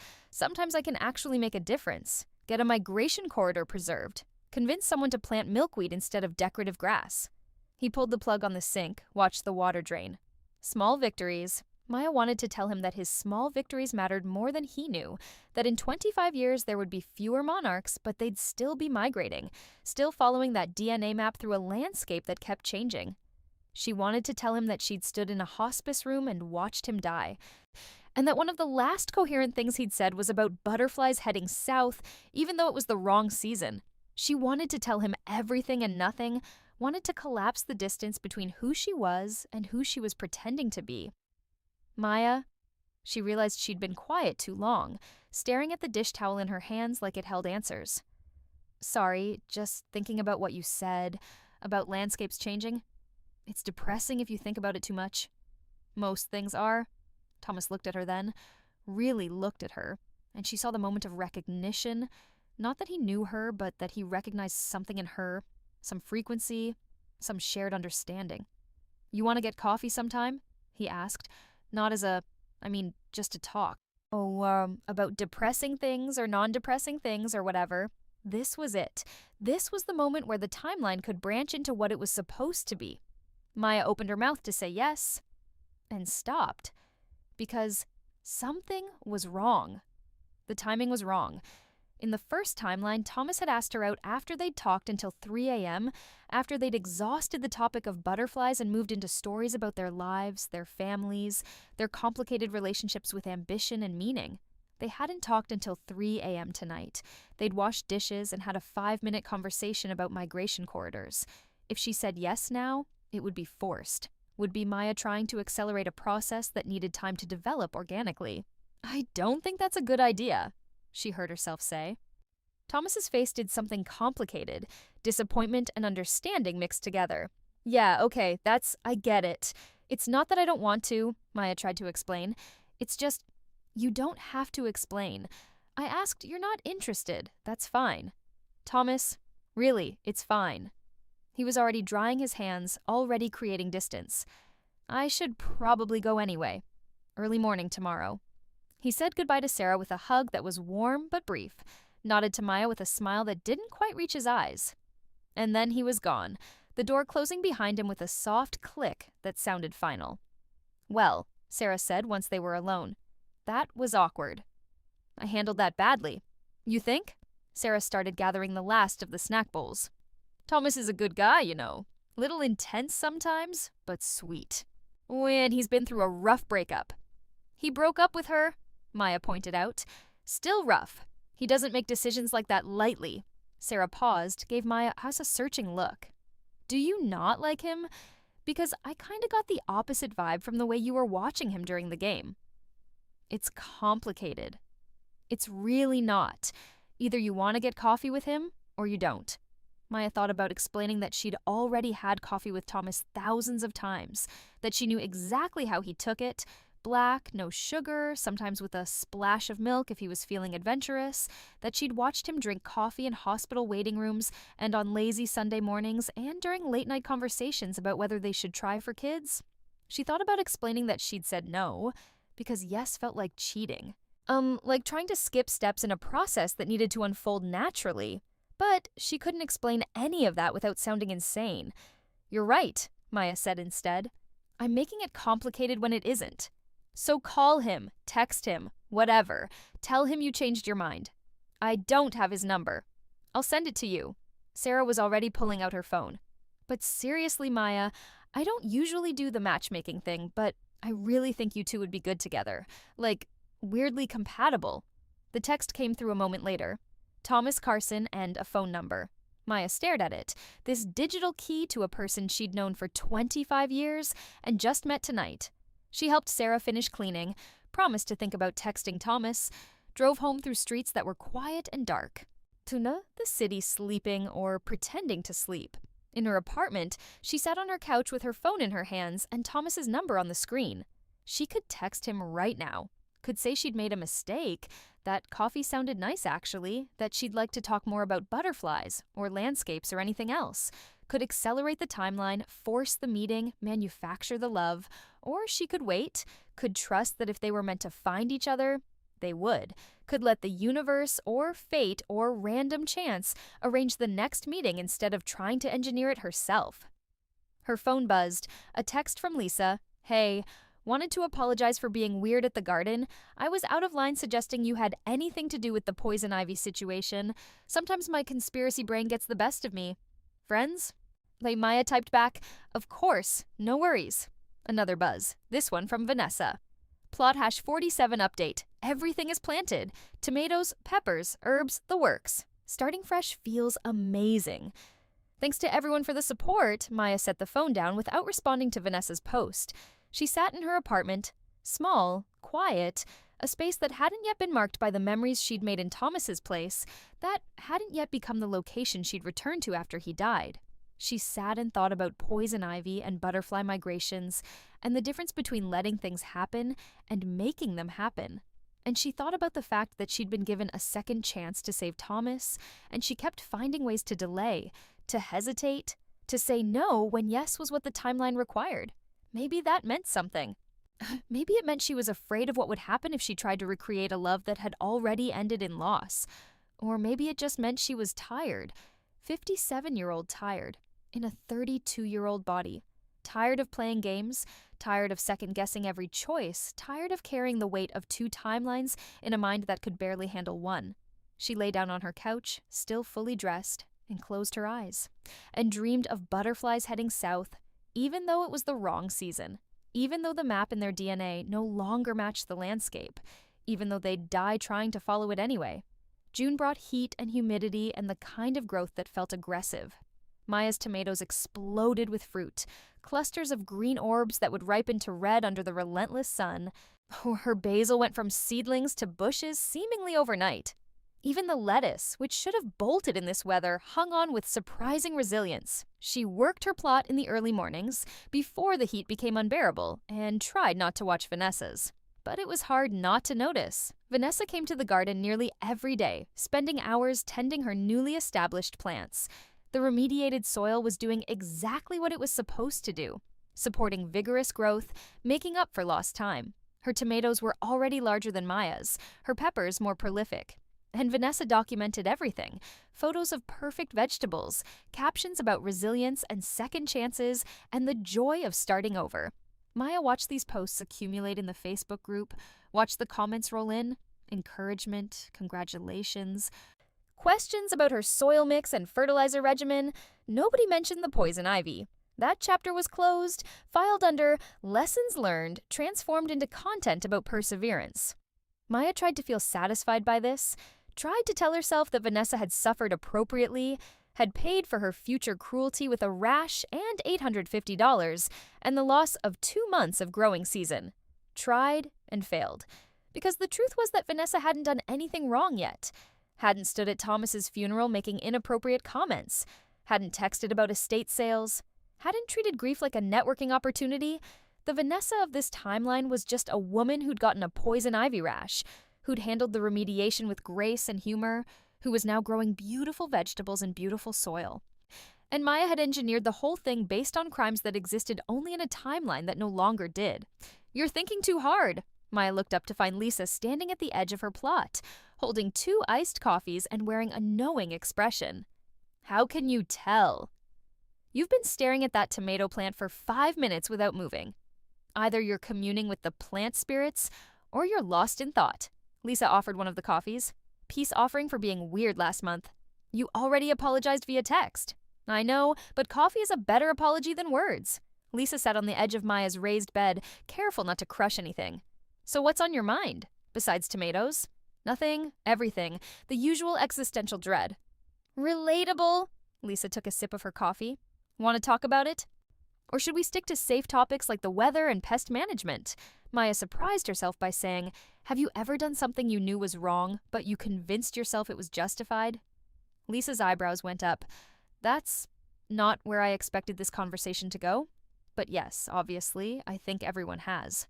I can actually make a difference. Get a migration corridor preserved. Convince someone to plant milkweed instead of decorative grass." He pulled the plug on the sink, watched the water drain. Small victories. Maya wanted to tell him that his small victories mattered more than he knew, that in 25 years there would be fewer monarchs, but they'd still be migrating, still following that DNA map through a landscape that kept changing. She wanted to tell him that she'd stood in a hospice room and watched him die, and that one of the last coherent things he'd said was about butterflies heading south, even though it was the wrong season. She wanted to tell him everything and nothing, wanted to collapse the distance between who she was and who she was pretending to be. "Maya," she realized she'd been quiet too long, staring at the dish towel in her hands like it held answers. "Sorry, just thinking about what you said, about landscapes changing. It's depressing if you think about it too much." "Most things are." Thomas looked at her then, really looked at her, and she saw the moment of recognition. Not that he knew her, but that he recognized something in her, some frequency, some shared understanding. "You want to get coffee sometime?" he asked, not just to talk. About depressing things or non-depressing things or whatever. This was it. This was the moment where the timeline could branch into what it was supposed to be. Maya opened her mouth to say yes, and stopped, because something was wrong. The timing was wrong. In the first timeline, Thomas had asked her out after they'd talked until 3 a.m., after they'd exhausted the topic of butterflies and moved into stories about their lives, their families, their complicated relationships with ambition and meaning. They hadn't talked until 3 a.m. tonight. They'd washed dishes and had a 5-minute conversation about migration corridors. If she said yes now, it would be forced. Would be Maya trying to accelerate a process that needed time to develop organically. "I don't think that's a good idea," she heard herself say. Thomas's face did something complicated, disappointment and understanding mixed together. "Yeah, okay, I get it. It's not that I don't want to," Maya tried to explain. "It's just, you don't have to explain. I asked, you're not interested. That's fine." "Thomas, really, it's fine." He was already drying his hands, already creating distance. "I should probably go anyway. Early morning tomorrow." He said goodbye to Sarah with a hug that was warm but brief, nodded to Maya with a smile that didn't quite reach his eyes. And then he was gone, the door closing behind him with a soft click that sounded final. "Well," Sarah said once they were alone, "that was awkward." "I handled that badly." "You think?" Sarah started gathering the last of the snack bowls. "Thomas is a good guy, you know. Little intense sometimes, but sweet. When he's been through a rough breakup." "He broke up with her," Maya pointed out. "Still rough. He doesn't make decisions like that lightly." Sarah paused, gave Maya a searching look. "Do you not like him? Because I kinda got the opposite vibe from the way you were watching him during the game." "It's complicated." "It's really not. Either you want to get coffee with him, or you don't." Maya thought about explaining that she'd already had coffee with Thomas thousands of times, that she knew exactly how he took it. Black, no sugar, sometimes with a splash of milk if he was feeling adventurous, that she'd watched him drink coffee in hospital waiting rooms and on lazy Sunday mornings and during late-night conversations about whether they should try for kids. She thought about explaining that she'd said no, because yes felt like cheating. Like trying to skip steps in a process that needed to unfold naturally. But she couldn't explain any of that without sounding insane. "You're right," Maya said instead. "I'm making it complicated when it isn't. So call him, text him, whatever. Tell him you changed your mind. I don't have his number. I'll send it to you." Sarah was already pulling out her phone. "But seriously, Maya, I don't usually do the matchmaking thing, but I really think you two would be good together. Like, weirdly compatible." The text came through a moment later. Thomas Carson and a phone number. Maya stared at it, this digital key to a person she'd known for 25 years and just met tonight. She helped Sarah finish cleaning, promised to think about texting Thomas, drove home through streets that were quiet and dark. Tuna, the city sleeping or pretending to sleep. In her apartment, she sat on her couch with her phone in her hands and Thomas's number on the screen. She could text him right now. Could say she'd made a mistake, that coffee sounded nice actually, that she'd like to talk more about butterflies or landscapes or anything else. Could accelerate the timeline, force the meeting, manufacture the love, or she could wait, could trust that if they were meant to find each other, they would, could let the universe or fate or random chance arrange the next meeting instead of trying to engineer it herself. Her phone buzzed, a text from Lisa. "Hey, wanted to apologize for being weird at the garden. I was out of line suggesting you had anything to do with the poison ivy situation. Sometimes my conspiracy brain gets the best of me. Friends?" Maya typed back, "Of course, no worries." Another buzz, this one from Vanessa. "Plot hash 47 update. Everything is planted. Tomatoes, peppers, herbs, the works. Starting fresh feels amazing. Thanks to everyone for the support." Maya set the phone down without responding to Vanessa's post. She sat in her apartment, small, quiet, a space that hadn't yet been marked by the memories she'd made in Thomas's place, that hadn't yet become the location she'd returned to after he died. She sat and thought about poison ivy and butterfly migrations, and the difference between letting things happen and making them happen. And she thought about the fact that she'd been given a second chance to save Thomas, and she kept finding ways to delay, to hesitate, to say no when yes was what the timeline required. Maybe that meant something. Maybe it meant she was afraid of what would happen if she tried to recreate a love that had already ended in loss. Or maybe it just meant she was tired. 57-year-old tired, in a 32-year-old body. Tired of playing games, tired of second-guessing every choice, tired of carrying the weight of two timelines in a mind that could barely handle one. She lay down on her couch, still fully dressed, and closed her eyes, and dreamed of butterflies heading south, even though it was the wrong season, even though the map in their DNA no longer matched the landscape, even though they'd die trying to follow it anyway. June brought heat and humidity and the kind of growth that felt aggressive. Maya's tomatoes exploded with fruit, clusters of green orbs that would ripen to red under the relentless sun. Her basil went from seedlings to bushes seemingly overnight. Even the lettuce, which should have bolted in this weather, hung on with surprising resilience. She worked her plot in the early mornings, before the heat became unbearable, and tried not to watch Vanessa's. But it was hard not to notice. Vanessa came to the garden nearly every day, spending hours tending her newly established plants. The remediated soil was doing exactly what it was supposed to do, supporting vigorous growth, making up for lost time. Her tomatoes were already larger than Maya's, her peppers more prolific. And Vanessa documented everything. Photos of perfect vegetables, captions about resilience and second chances, and the joy of starting over. Maya watched these posts accumulate in the Facebook group, watched the comments roll in. Encouragement, congratulations, questions about her soil mix and fertilizer regimen. Nobody mentioned the poison ivy. That chapter was closed, filed under Lessons Learned, transformed into content about perseverance. Maya tried to feel satisfied by this, tried to tell herself that Vanessa had suffered appropriately, had paid for her future cruelty with a rash and $850, and the loss of 2 months of growing season. Tried and failed. Because the truth was that Vanessa hadn't done anything wrong yet. Hadn't stood at Thomas's funeral making inappropriate comments. Hadn't texted about estate sales. Hadn't treated grief like a networking opportunity. The Vanessa of this timeline was just a woman who'd gotten a poison ivy rash, who'd handled the remediation with grace and humor, who was now growing beautiful vegetables in beautiful soil. And Maya had engineered the whole thing based on crimes that existed only in a timeline that no longer did. "You're thinking too hard." Maya looked up to find Lisa standing at the edge of her plot, holding 2 iced coffees and wearing a knowing expression. "How can you tell?" "You've been staring at that tomato plant for 5 minutes without moving. Either you're communing with the plant spirits, or you're lost in thought." Lisa offered one of the coffees. "Peace offering for being weird last month. You already apologized via text." "I know, but coffee is a better apology than words." Lisa sat on the edge of Maya's raised bed, careful not to crush anything. "So what's on your mind? Besides tomatoes?" "Nothing, everything. The usual existential dread." "Relatable." Lisa took a sip of her coffee. "Want to talk about it? Or should we stick to safe topics like the weather and pest management?" Maya surprised herself by saying, "Have you ever done something you knew was wrong, but you convinced yourself it was justified?" Lisa's eyebrows went up. "That's not where I expected this conversation to go. But yes, obviously, I think everyone has."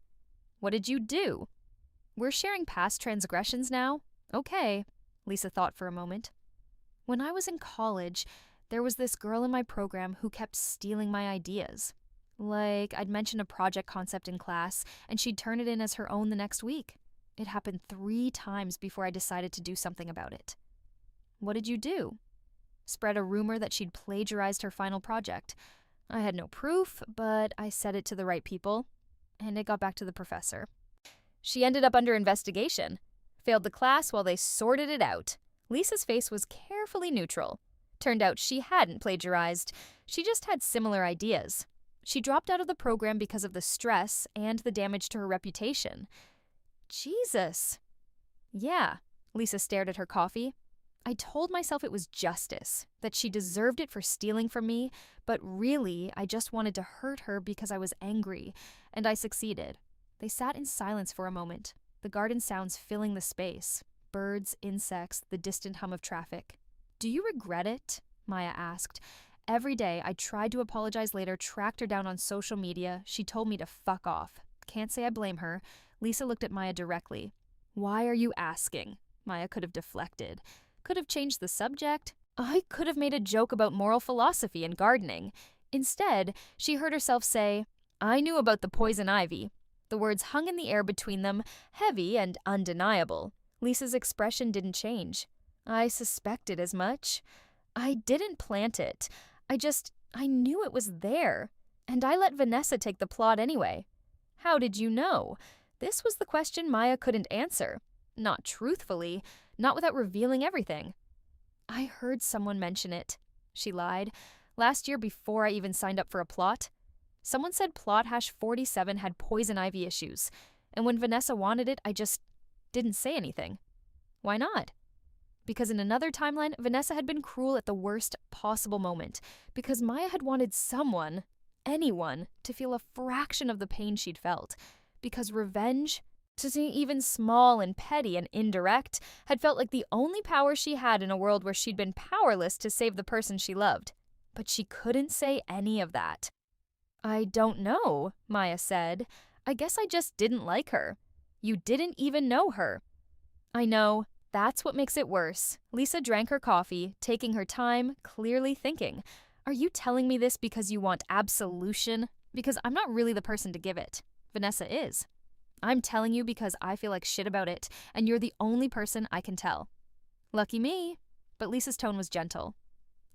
"What did you do?" "We're sharing past transgressions now?" "Okay." Lisa thought for a moment. "When I was in college, there was this girl in my program who kept stealing my ideas. Like, I'd mention a project concept in class, and she'd turn it in as her own the next week. It happened 3 times before I decided to do something about it." "What did you do?" "Spread a rumor that she'd plagiarized her final project. I had no proof, but I said it to the right people, and it got back to the professor. She ended up under investigation. Failed the class while they sorted it out." Lisa's face was carefully neutral. Turned out she hadn't plagiarized. She just had similar ideas. She dropped out of the program because of the stress and the damage to her reputation. Jesus. "Yeah." Lisa stared at her coffee. "I told myself it was justice, that she deserved it for stealing from me, but really, I just wanted to hurt her because I was angry, and I succeeded." They sat in silence for a moment, the garden sounds filling the space. Birds, insects, the distant hum of traffic. "Do you regret it?" Maya asked. "Every day I tried to apologize later, tracked her down on social media. She told me to fuck off. Can't say I blame her." Lisa looked at Maya directly. "Why are you asking?" Maya could have deflected. Could have changed the subject. I could have made a joke about moral philosophy and gardening. Instead, she heard herself say, "I knew about the poison ivy." The words hung in the air between them, heavy and undeniable. Lisa's expression didn't change. "I suspected as much. I didn't plant it. I knew it was there. And I let Vanessa take the plot anyway." "How did you know?" This was the question Maya couldn't answer. Not truthfully, not without revealing everything. I heard someone mention it, she lied, last year before I even signed up for a plot. Someone said plot hash 47 had poison ivy issues, and when Vanessa wanted it, I just didn't say anything. Why not? Because in another timeline, Vanessa had been cruel at the worst possible moment, because Maya had wanted someone, anyone, to feel a fraction of the pain she'd felt, because revenge, to see even small and petty and indirect, had felt like the only power she had in a world where she'd been powerless to save the person she loved. But she couldn't say any of that. I don't know, Maya said. I guess I just didn't like her. You didn't even know her. I know. That's what makes it worse. Lisa drank her coffee, taking her time, clearly thinking. Are you telling me this because you want absolution? Because I'm not really the person to give it. Vanessa is. I'm telling you because I feel like shit about it, and you're the only person I can tell. Lucky me. But Lisa's tone was gentle.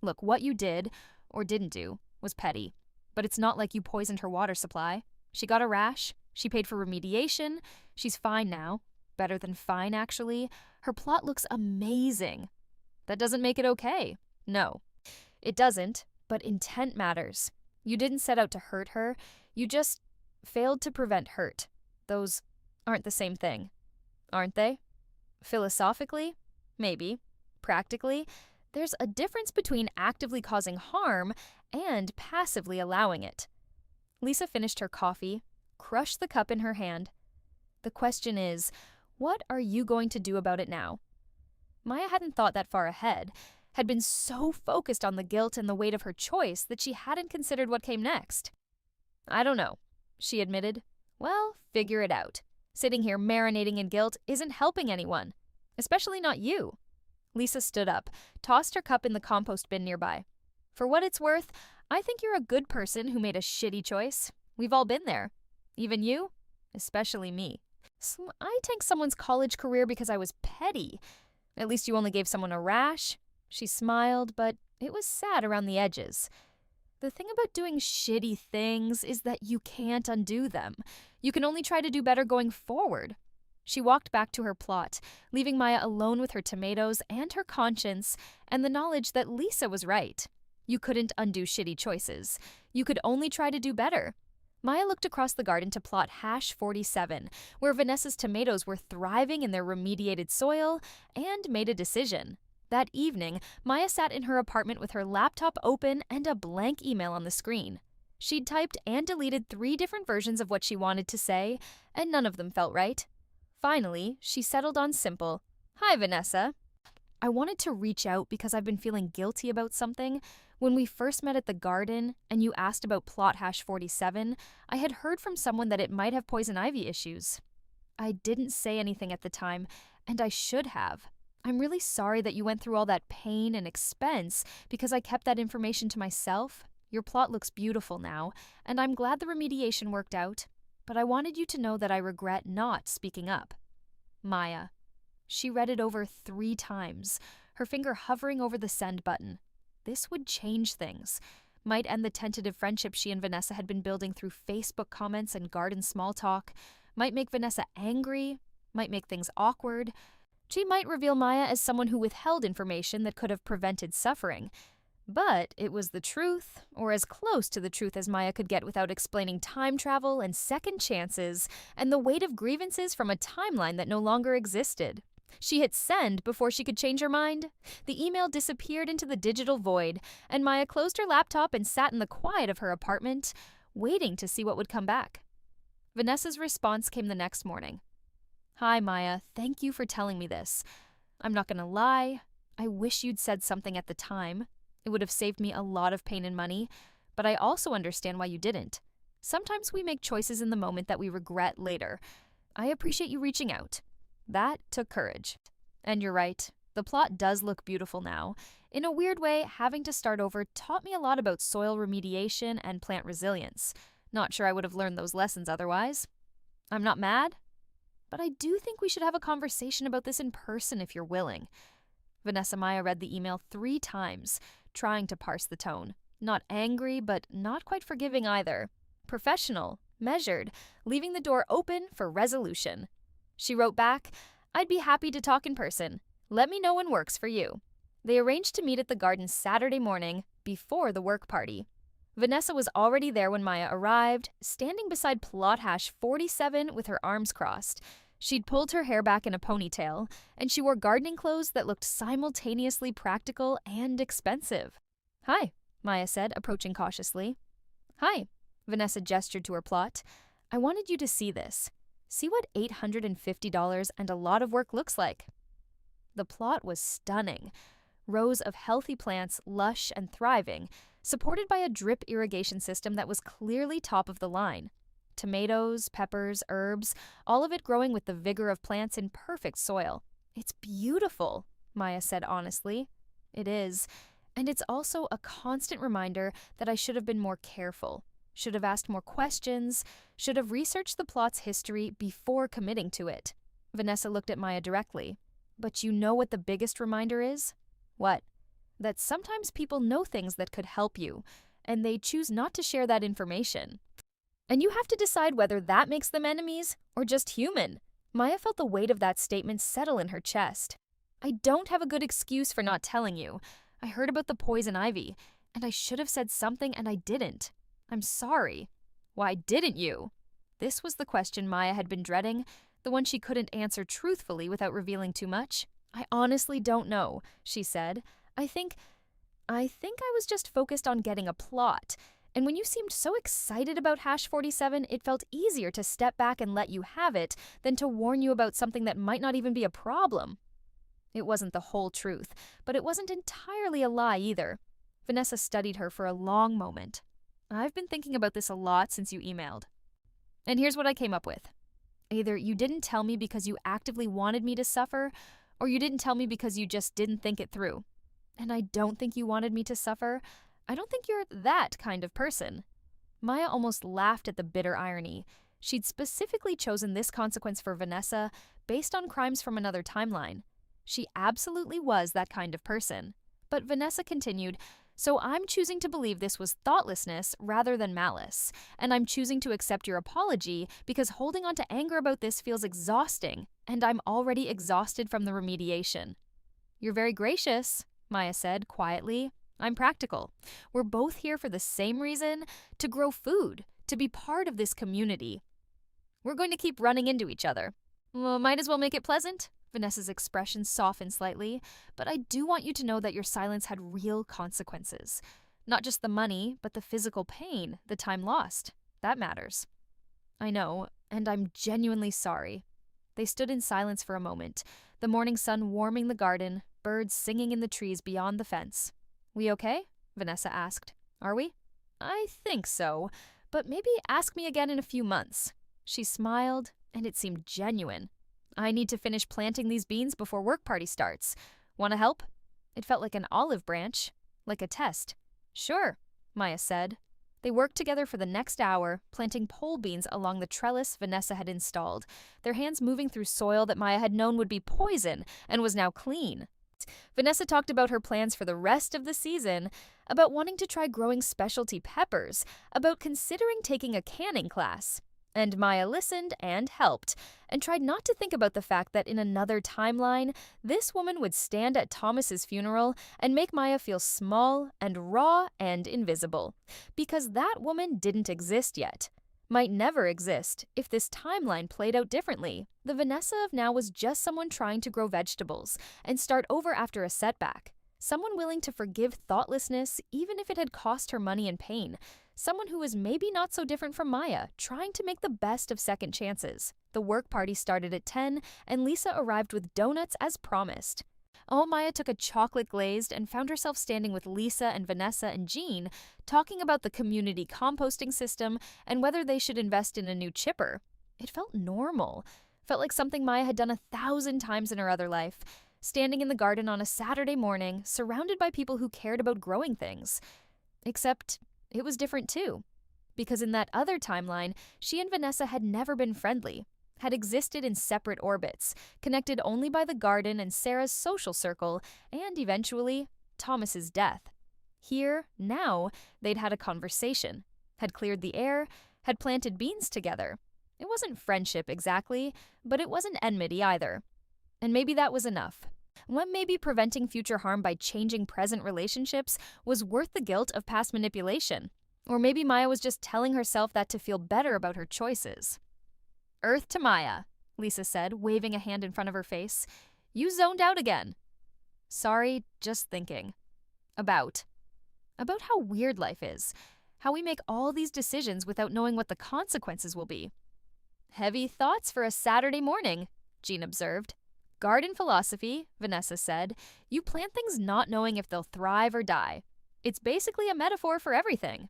Look, what you did, or didn't do, was petty. But it's not like you poisoned her water supply. She got a rash. She paid for remediation. She's fine now. Better than fine, actually. Her plot looks amazing. That doesn't make it okay. No, it doesn't, but intent matters. You didn't set out to hurt her. You just failed to prevent hurt. Those aren't the same thing, aren't they? Philosophically, maybe. Practically, there's a difference between actively causing harm and passively allowing it. Lisa finished her coffee, crushed the cup in her hand. The question is, what are you going to do about it now? Maya hadn't thought that far ahead, had been so focused on the guilt and the weight of her choice that she hadn't considered what came next. I don't know, she admitted. Well, figure it out. Sitting here marinating in guilt isn't helping anyone, especially not you. Lisa stood up, tossed her cup in the compost bin nearby. For what it's worth, I think you're a good person who made a shitty choice. We've all been there. Even you, especially me. So I tanked someone's college career because I was petty. At least you only gave someone a rash. She smiled, but it was sad around the edges. The thing about doing shitty things is that you can't undo them. You can only try to do better going forward. She walked back to her plot, leaving Maya alone with her tomatoes and her conscience and the knowledge that Lisa was right. You couldn't undo shitty choices. You could only try to do better. Maya looked across the garden to plot hash 47, where Vanessa's tomatoes were thriving in their remediated soil, and made a decision. That evening, Maya sat in her apartment with her laptop open and a blank email on the screen. She'd typed and deleted 3 different versions of what she wanted to say, and none of them felt right. Finally, she settled on simple. Hi, Vanessa. I wanted to reach out because I've been feeling guilty about something. When we first met at the garden and you asked about plot hash 47, I had heard from someone that it might have poison ivy issues. I didn't say anything at the time, and I should have. I'm really sorry that you went through all that pain and expense because I kept that information to myself. Your plot looks beautiful now, and I'm glad the remediation worked out. But I wanted you to know that I regret not speaking up. Maya. She read it over 3 times, her finger hovering over the send button. This would change things. Might end the tentative friendship she and Vanessa had been building through Facebook comments and garden small talk. Might make Vanessa angry. Might make things awkward. She might reveal Maya as someone who withheld information that could have prevented suffering. But it was the truth, or as close to the truth as Maya could get without explaining time travel and second chances and the weight of grievances from a timeline that no longer existed. She hit send before she could change her mind. The email disappeared into the digital void, and Maya closed her laptop and sat in the quiet of her apartment, waiting to see what would come back. Vanessa's response came the next morning. Hi, Maya. Thank you for telling me this. I'm not gonna lie. I wish you'd said something at the time. It would have saved me a lot of pain and money, but I also understand why you didn't. Sometimes we make choices in the moment that we regret later. I appreciate you reaching out. That took courage. And you're right, the plot does look beautiful now. In a weird way, having to start over taught me a lot about soil remediation and plant resilience. Not sure I would have learned those lessons otherwise. I'm not mad, but I do think we should have a conversation about this in person if you're willing. Vanessa Maya read the email 3 times, trying to parse the tone. Not angry, but not quite forgiving either. Professional, measured, leaving the door open for resolution. She wrote back, I'd be happy to talk in person. Let me know when works for you. They arranged to meet at the garden Saturday morning before the work party. Vanessa was already there when Maya arrived, standing beside plot hash 47 with her arms crossed. She'd pulled her hair back in a ponytail, and she wore gardening clothes that looked simultaneously practical and expensive. "Hi," Maya said, approaching cautiously. "Hi," Vanessa gestured to her plot. "I wanted you to see this. See what $850 and a lot of work looks like." The plot was stunning. Rows of healthy plants, lush and thriving, supported by a drip irrigation system that was clearly top of the line. Tomatoes, peppers, herbs, all of it growing with the vigor of plants in perfect soil. "It's beautiful," Maya said honestly. "It is. And it's also a constant reminder that I should have been more careful, should have asked more questions, should have researched the plot's history before committing to it." Vanessa looked at Maya directly. "But you know what the biggest reminder is?" "What?" "That sometimes people know things that could help you, and they choose not to share that information. And you have to decide whether that makes them enemies or just human." Maya felt the weight of that statement settle in her chest. "I don't have a good excuse for not telling you. I heard about the poison ivy, and I should have said something and I didn't. I'm sorry." "Why didn't you?" This was the question Maya had been dreading, the one she couldn't answer truthfully without revealing too much. "I honestly don't know," she said. I think I was just focused on getting a plot. And when you seemed so excited about hash 47, it felt easier to step back and let you have it than to warn you about something that might not even be a problem." It wasn't the whole truth, but it wasn't entirely a lie either. Vanessa studied her for a long moment. "I've been thinking about this a lot since you emailed. And here's what I came up with. Either you didn't tell me because you actively wanted me to suffer, or you didn't tell me because you just didn't think it through. And I don't think you wanted me to suffer. I don't think you're that kind of person." Maya almost laughed at the bitter irony. She'd specifically chosen this consequence for Vanessa based on crimes from another timeline. She absolutely was that kind of person. But Vanessa continued, "So I'm choosing to believe this was thoughtlessness rather than malice, and I'm choosing to accept your apology because holding on to anger about this feels exhausting, and I'm already exhausted from the remediation." "You're very gracious," Maya said quietly. "I'm practical. We're both here for the same reason, to grow food, to be part of this community. We're going to keep running into each other. Well, might as well make it pleasant." Vanessa's expression softened slightly. "But I do want you to know that your silence had real consequences. Not just the money, but the physical pain, the time lost. That matters." "I know, and I'm genuinely sorry." They stood in silence for a moment, the morning sun warming the garden, birds singing in the trees beyond the fence. "We okay?" Vanessa asked. "Are we?" "I think so, but maybe ask me again in a few months." She smiled, and it seemed genuine. "I need to finish planting these beans before work party starts. Want to help?" It felt like an olive branch, like a test. "Sure," Maya said. They worked together for the next hour, planting pole beans along the trellis Vanessa had installed, their hands moving through soil that Maya had known would be poison and was now clean. Vanessa talked about her plans for the rest of the season, about wanting to try growing specialty peppers, about considering taking a canning class. And Maya listened and helped, and tried not to think about the fact that in another timeline, this woman would stand at Thomas's funeral and make Maya feel small and raw and invisible. Because that woman didn't exist yet. Might never exist if this timeline played out differently. The Vanessa of now was just someone trying to grow vegetables and start over after a setback. Someone willing to forgive thoughtlessness even if it had cost her money and pain. Someone who was maybe not so different from Maya, trying to make the best of second chances. The work party started at 10, and Lisa arrived with donuts as promised. Maya took a chocolate glazed and found herself standing with Lisa and Vanessa and Jean, talking about the community composting system and whether they should invest in a new chipper. It felt normal. Felt like something Maya had done 1,000 times in her other life. Standing in the garden on a Saturday morning, surrounded by people who cared about growing things. Except it was different too. Because in that other timeline, she and Vanessa had never been friendly, had existed in separate orbits, connected only by the garden and Sarah's social circle, and eventually, Thomas's death. Here, now, they'd had a conversation, had cleared the air, had planted beans together. It wasn't friendship exactly, but it wasn't enmity either. And maybe that was enough. When maybe preventing future harm by changing present relationships was worth the guilt of past manipulation. Or maybe Maya was just telling herself that to feel better about her choices. Earth to Maya, Lisa said, waving a hand in front of her face. You zoned out again. Sorry, just thinking. About how weird life is. How we make all these decisions without knowing what the consequences will be. Heavy thoughts for a Saturday morning, Jean observed. Garden philosophy, Vanessa said. You plant things not knowing if they'll thrive or die. It's basically a metaphor for everything.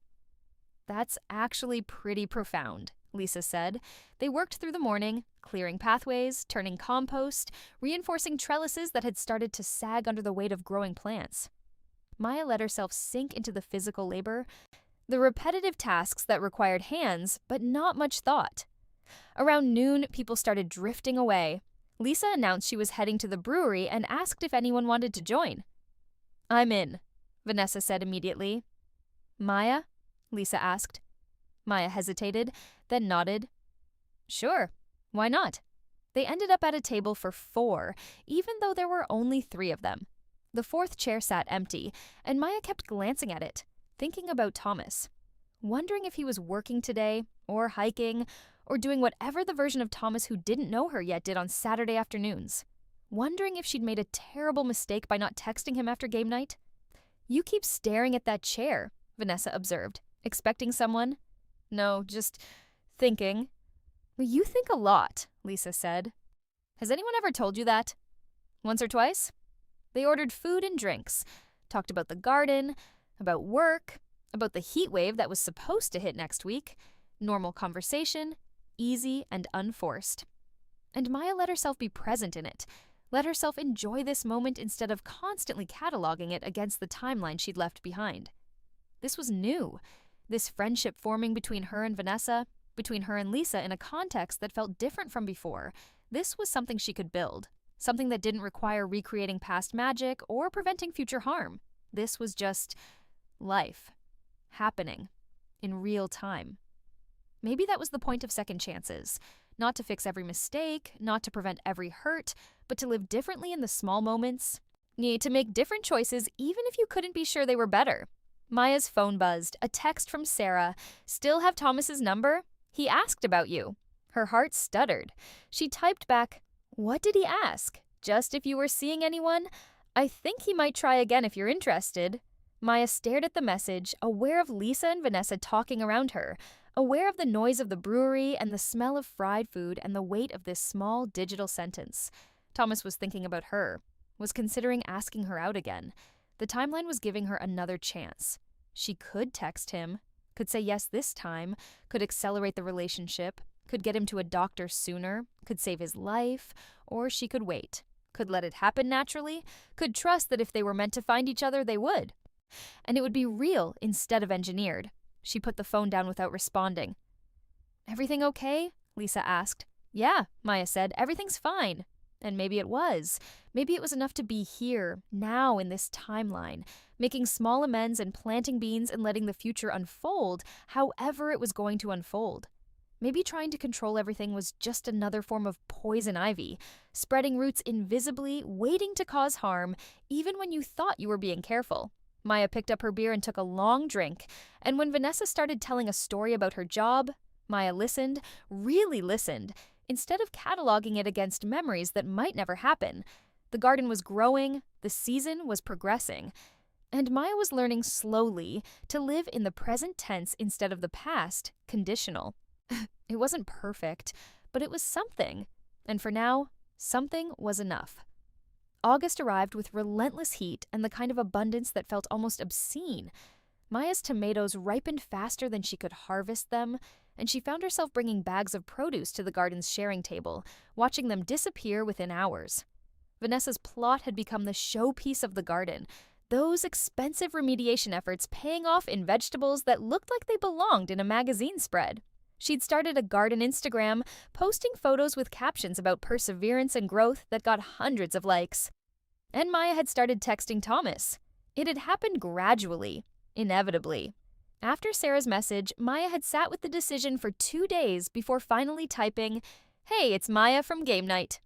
That's actually pretty profound, Lisa said. They worked through the morning, clearing pathways, turning compost, reinforcing trellises that had started to sag under the weight of growing plants. Maya let herself sink into the physical labor, the repetitive tasks that required hands, but not much thought. Around noon, people started drifting away. Lisa announced she was heading to the brewery and asked if anyone wanted to join. I'm in, Vanessa said immediately. Maya? Lisa asked. Maya hesitated, then nodded. Sure, why not? They ended up at a table for 4, even though there were only 3 of them. The 4th chair sat empty, and Maya kept glancing at it, thinking about Thomas. Wondering if he was working today, or hiking, or doing whatever the version of Thomas who didn't know her yet did on Saturday afternoons. Wondering if she'd made a terrible mistake by not texting him after game night. You keep staring at that chair, Vanessa observed. Expecting someone? No, just thinking. You think a lot, Lisa said. Has anyone ever told you that? Once or twice? They ordered food and drinks, talked about the garden, about work, about the heat wave that was supposed to hit next week. Normal conversation, easy and unforced. And Maya let herself be present in it, let herself enjoy this moment instead of constantly cataloging it against the timeline she'd left behind. This was new. This friendship forming between her and Vanessa, between her and Lisa in a context that felt different from before. This was something she could build, something that didn't require recreating past magic or preventing future harm. This was just life, happening, in real time. Maybe that was the point of second chances. Not to fix every mistake, not to prevent every hurt, but to live differently in the small moments. Need to make different choices even if you couldn't be sure they were better. Maya's phone buzzed, a text from Sarah. Still have Thomas's number? He asked about you. Her heart stuttered. She typed back, What did he ask? Just if you were seeing anyone? I think he might try again if you're interested. Maya stared at the message, aware of Lisa and Vanessa talking around her, aware of the noise of the brewery and the smell of fried food and the weight of this small digital sentence. Thomas was thinking about her, was considering asking her out again. The timeline was giving her another chance. She could text him, could say yes this time, could accelerate the relationship, could get him to a doctor sooner, could save his life, or she could wait, could let it happen naturally, could trust that if they were meant to find each other, they would. And it would be real instead of engineered. She put the phone down without responding. Everything okay? Lisa asked. Yeah, Maya said. Everything's fine. And maybe it was. Maybe it was enough to be here, now in this timeline, making small amends and planting beans and letting the future unfold however it was going to unfold. Maybe trying to control everything was just another form of poison ivy, spreading roots invisibly, waiting to cause harm, even when you thought you were being careful. Maya picked up her beer and took a long drink, and when Vanessa started telling a story about her job, Maya listened, really listened, instead of cataloging it against memories that might never happen. The garden was growing, the season was progressing, and Maya was learning slowly to live in the present tense instead of the past, conditional. It wasn't perfect, but it was something, and for now, something was enough. August arrived with relentless heat and the kind of abundance that felt almost obscene. Maya's tomatoes ripened faster than she could harvest them, and she found herself bringing bags of produce to the garden's sharing table, watching them disappear within hours. Vanessa's plot had become the showpiece of the garden, those expensive remediation efforts paying off in vegetables that looked like they belonged in a magazine spread. She'd started a garden Instagram, posting photos with captions about perseverance and growth that got hundreds of likes. And Maya had started texting Thomas. It had happened gradually, inevitably. After Sarah's message, Maya had sat with the decision for 2 days before finally typing, "Hey, it's Maya from game night."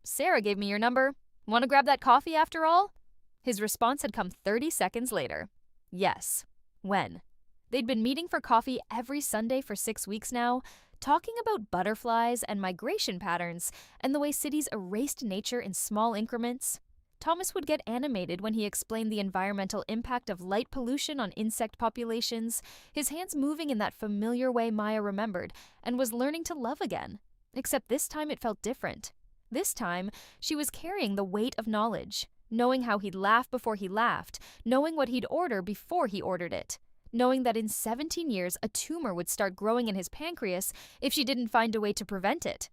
"Sarah gave me your number. Want to grab that coffee after all? His response had come 30 seconds later. Yes. When? They'd been meeting for coffee every Sunday for 6 weeks now, talking about butterflies and migration patterns and the way cities erased nature in small increments. Thomas would get animated when he explained the environmental impact of light pollution on insect populations, his hands moving in that familiar way Maya remembered and was learning to love again. Except this time it felt different. This time, she was carrying the weight of knowledge, knowing how he'd laugh before he laughed, knowing what he'd order before he ordered it, knowing that in 17 years a tumor would start growing in his pancreas if she didn't find a way to prevent it.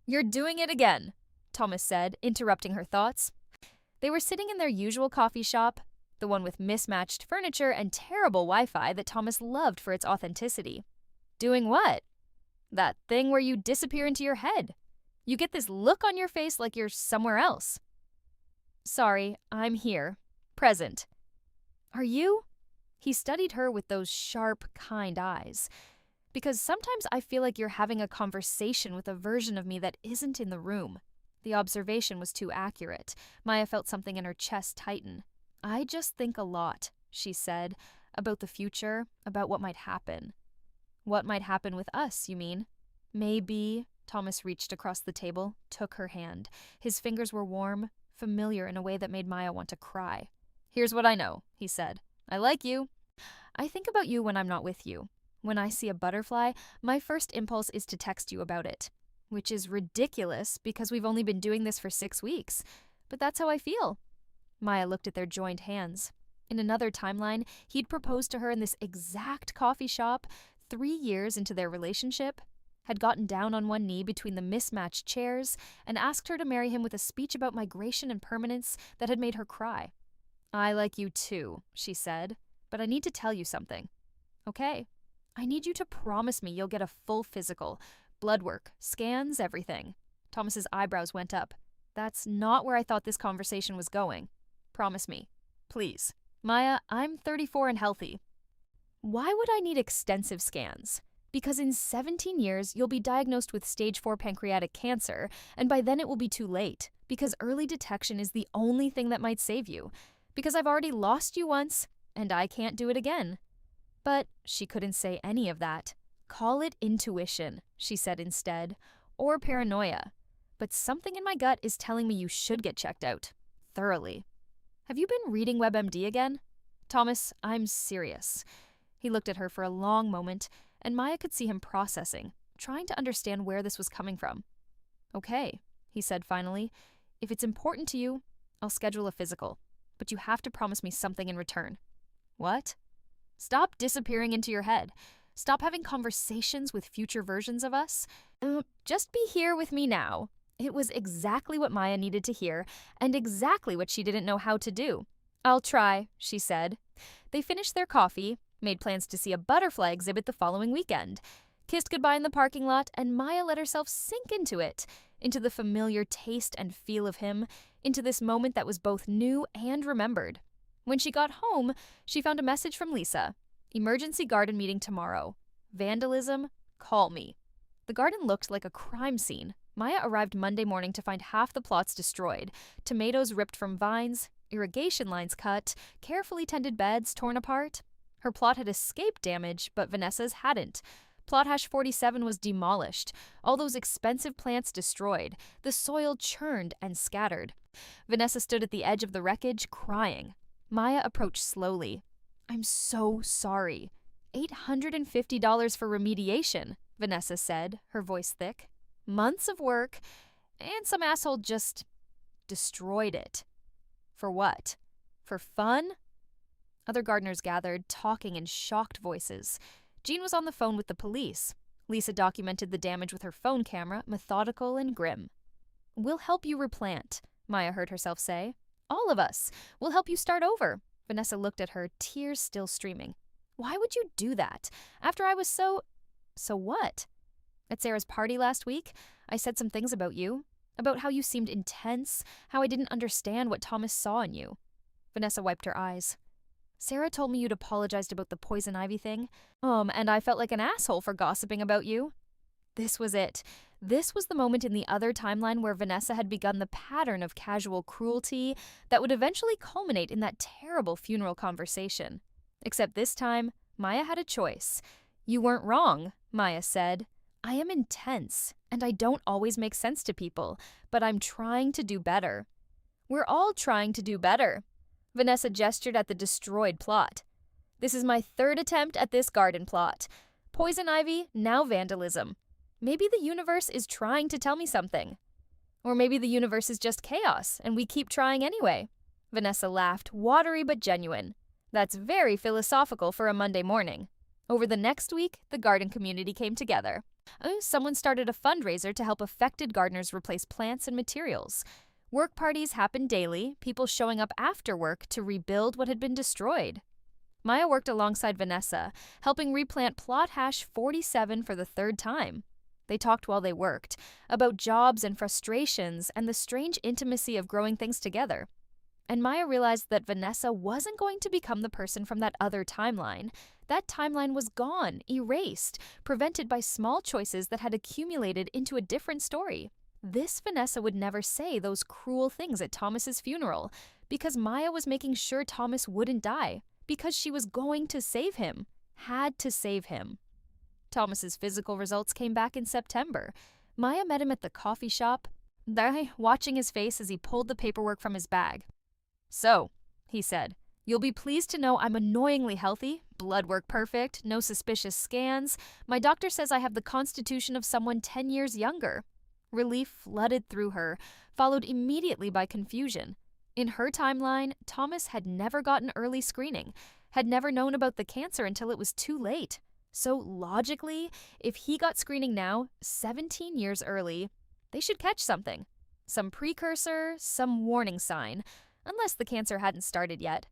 "You're doing it again," Thomas said, interrupting her thoughts. They were sitting in their usual coffee shop, the one with mismatched furniture and terrible Wi-Fi that Thomas loved for its authenticity. "Doing what?" "That thing where you disappear into your head. You get this look on your face like you're somewhere else." "Sorry, I'm here. Present." "Are you?" He studied her with those sharp, kind eyes. "Because sometimes I feel like you're having a conversation with a version of me that isn't in the room." The observation was too accurate. Maya felt something in her chest tighten. "I just think a lot," she said, "about the future, about what might happen." "What might happen with us, you mean?" "Maybe." Thomas reached across the table, took her hand. His fingers were warm, familiar in a way that made Maya want to cry. "Here's what I know," he said. "I like you. I think about you when I'm not with you. When I see a butterfly, my first impulse is to text you about it. Which is ridiculous because we've only been doing this for 6 weeks. But that's how I feel." Maya looked at their joined hands. In another timeline, he'd proposed to her in this exact coffee shop 3 years into their relationship, had gotten down on one knee between the mismatched chairs, and asked her to marry him with a speech about migration and permanence that had made her cry. "I like you too," she said, "but I need to tell you something." "Okay. I need you to promise me you'll get a full physical. Blood work, scans, everything." Thomas's eyebrows went up. "That's not where I thought this conversation was going. Promise me. Please." "Maya, I'm 34 and healthy." "Why would I need extensive scans?" "Because in 17 years, you'll be diagnosed with stage 4 pancreatic cancer, and by then it will be too late. Because early detection is the only thing that might save you. Because I've already lost you once, and I can't do it again." But she couldn't say any of that. "Call it intuition," she said instead, "or paranoia. But something in my gut is telling me you should get checked out. Thoroughly." "Have you been reading WebMD again?" "Thomas, I'm serious." He looked at her for a long moment, and Maya could see him processing, trying to understand where this was coming from. "Okay," he said finally. "If it's important to you, I'll schedule a physical. But you have to promise me something in return." "What?" "Stop disappearing into your head. Stop having conversations with future versions of us. Just be here with me now." It was exactly what Maya needed to hear, and exactly what she didn't know how to do. "I'll try," she said. They finished their coffee, made plans to see a butterfly exhibit the following weekend, kissed goodbye in the parking lot, and Maya let herself sink into it, into the familiar taste and feel of him, into this moment that was both new and remembered. When she got home, she found a message from Lisa. "Emergency garden meeting tomorrow. Vandalism, call me." The garden looked like a crime scene. Maya arrived Monday morning to find half the plots destroyed, tomatoes ripped from vines, irrigation lines cut, carefully tended beds torn apart. Her plot had escaped damage, but Vanessa's hadn't. Plot hash 47 was demolished, all those expensive plants destroyed, the soil churned and scattered. Vanessa stood at the edge of the wreckage, crying. Maya approached slowly. "I'm so sorry." $850 for remediation, Vanessa said, her voice thick. "Months of work, and some asshole just destroyed it." "For what? For fun?" Other gardeners gathered, talking in shocked voices. Jean was on the phone with the police. Lisa documented the damage with her phone camera, methodical and grim. "We'll help you replant," Maya heard herself say. "All of us. We'll help you start over." Vanessa looked at her, tears still streaming. "Why would you do that? After I was so what?" "At Sarah's party last week, I said some things about you. About how you seemed intense, how I didn't understand what Thomas saw in you." Vanessa wiped her eyes. "Sarah told me you'd apologized about the poison ivy thing. And I felt like an asshole for gossiping about you." This was it. This was the moment in the other timeline where Vanessa had begun the pattern of casual cruelty that would eventually culminate in that terrible funeral conversation. Except this time, Maya had a choice. "You weren't wrong," Maya said. "I am intense, and I don't always make sense to people, but I'm trying to do better." "We're all trying to do better." Vanessa gestured at the destroyed plot. "This is my third attempt at this garden plot. Poison ivy, now vandalism. Maybe the universe is trying to tell me something. Or maybe the universe is just chaos, and we keep trying anyway." Vanessa laughed, watery but genuine. "That's very philosophical for a Monday morning." Over the next week, the garden community came together. Someone started a fundraiser to help affected gardeners replace plants and materials. Work parties happened daily, people showing up after work to rebuild what had been destroyed. Maya worked alongside Vanessa, helping replant plot hash 47 for the third time. They talked while they worked, about jobs and frustrations and the strange intimacy of growing things together. And Maya realized that Vanessa wasn't going to become the person from that other timeline. That timeline was gone, erased, prevented by small choices that had accumulated into a different story. This Vanessa would never say those cruel things at Thomas's funeral, because Maya was making sure Thomas wouldn't die, because she was going to save him, had to save him. Thomas's physical results came back in September. Maya met him at the coffee shop, watching his face as he pulled the paperwork from his bag. "So," he said, "you'll be pleased to know I'm annoyingly healthy, blood work perfect, no suspicious scans. My doctor says I have the constitution of someone 10 years younger." Relief flooded through her, followed immediately by confusion. In her timeline, Thomas had never gotten early screening, had never known about the cancer until it was too late. So logically, if he got screening now, 17 years early, they should catch something. Some precursor, some warning sign, unless the cancer hadn't started yet.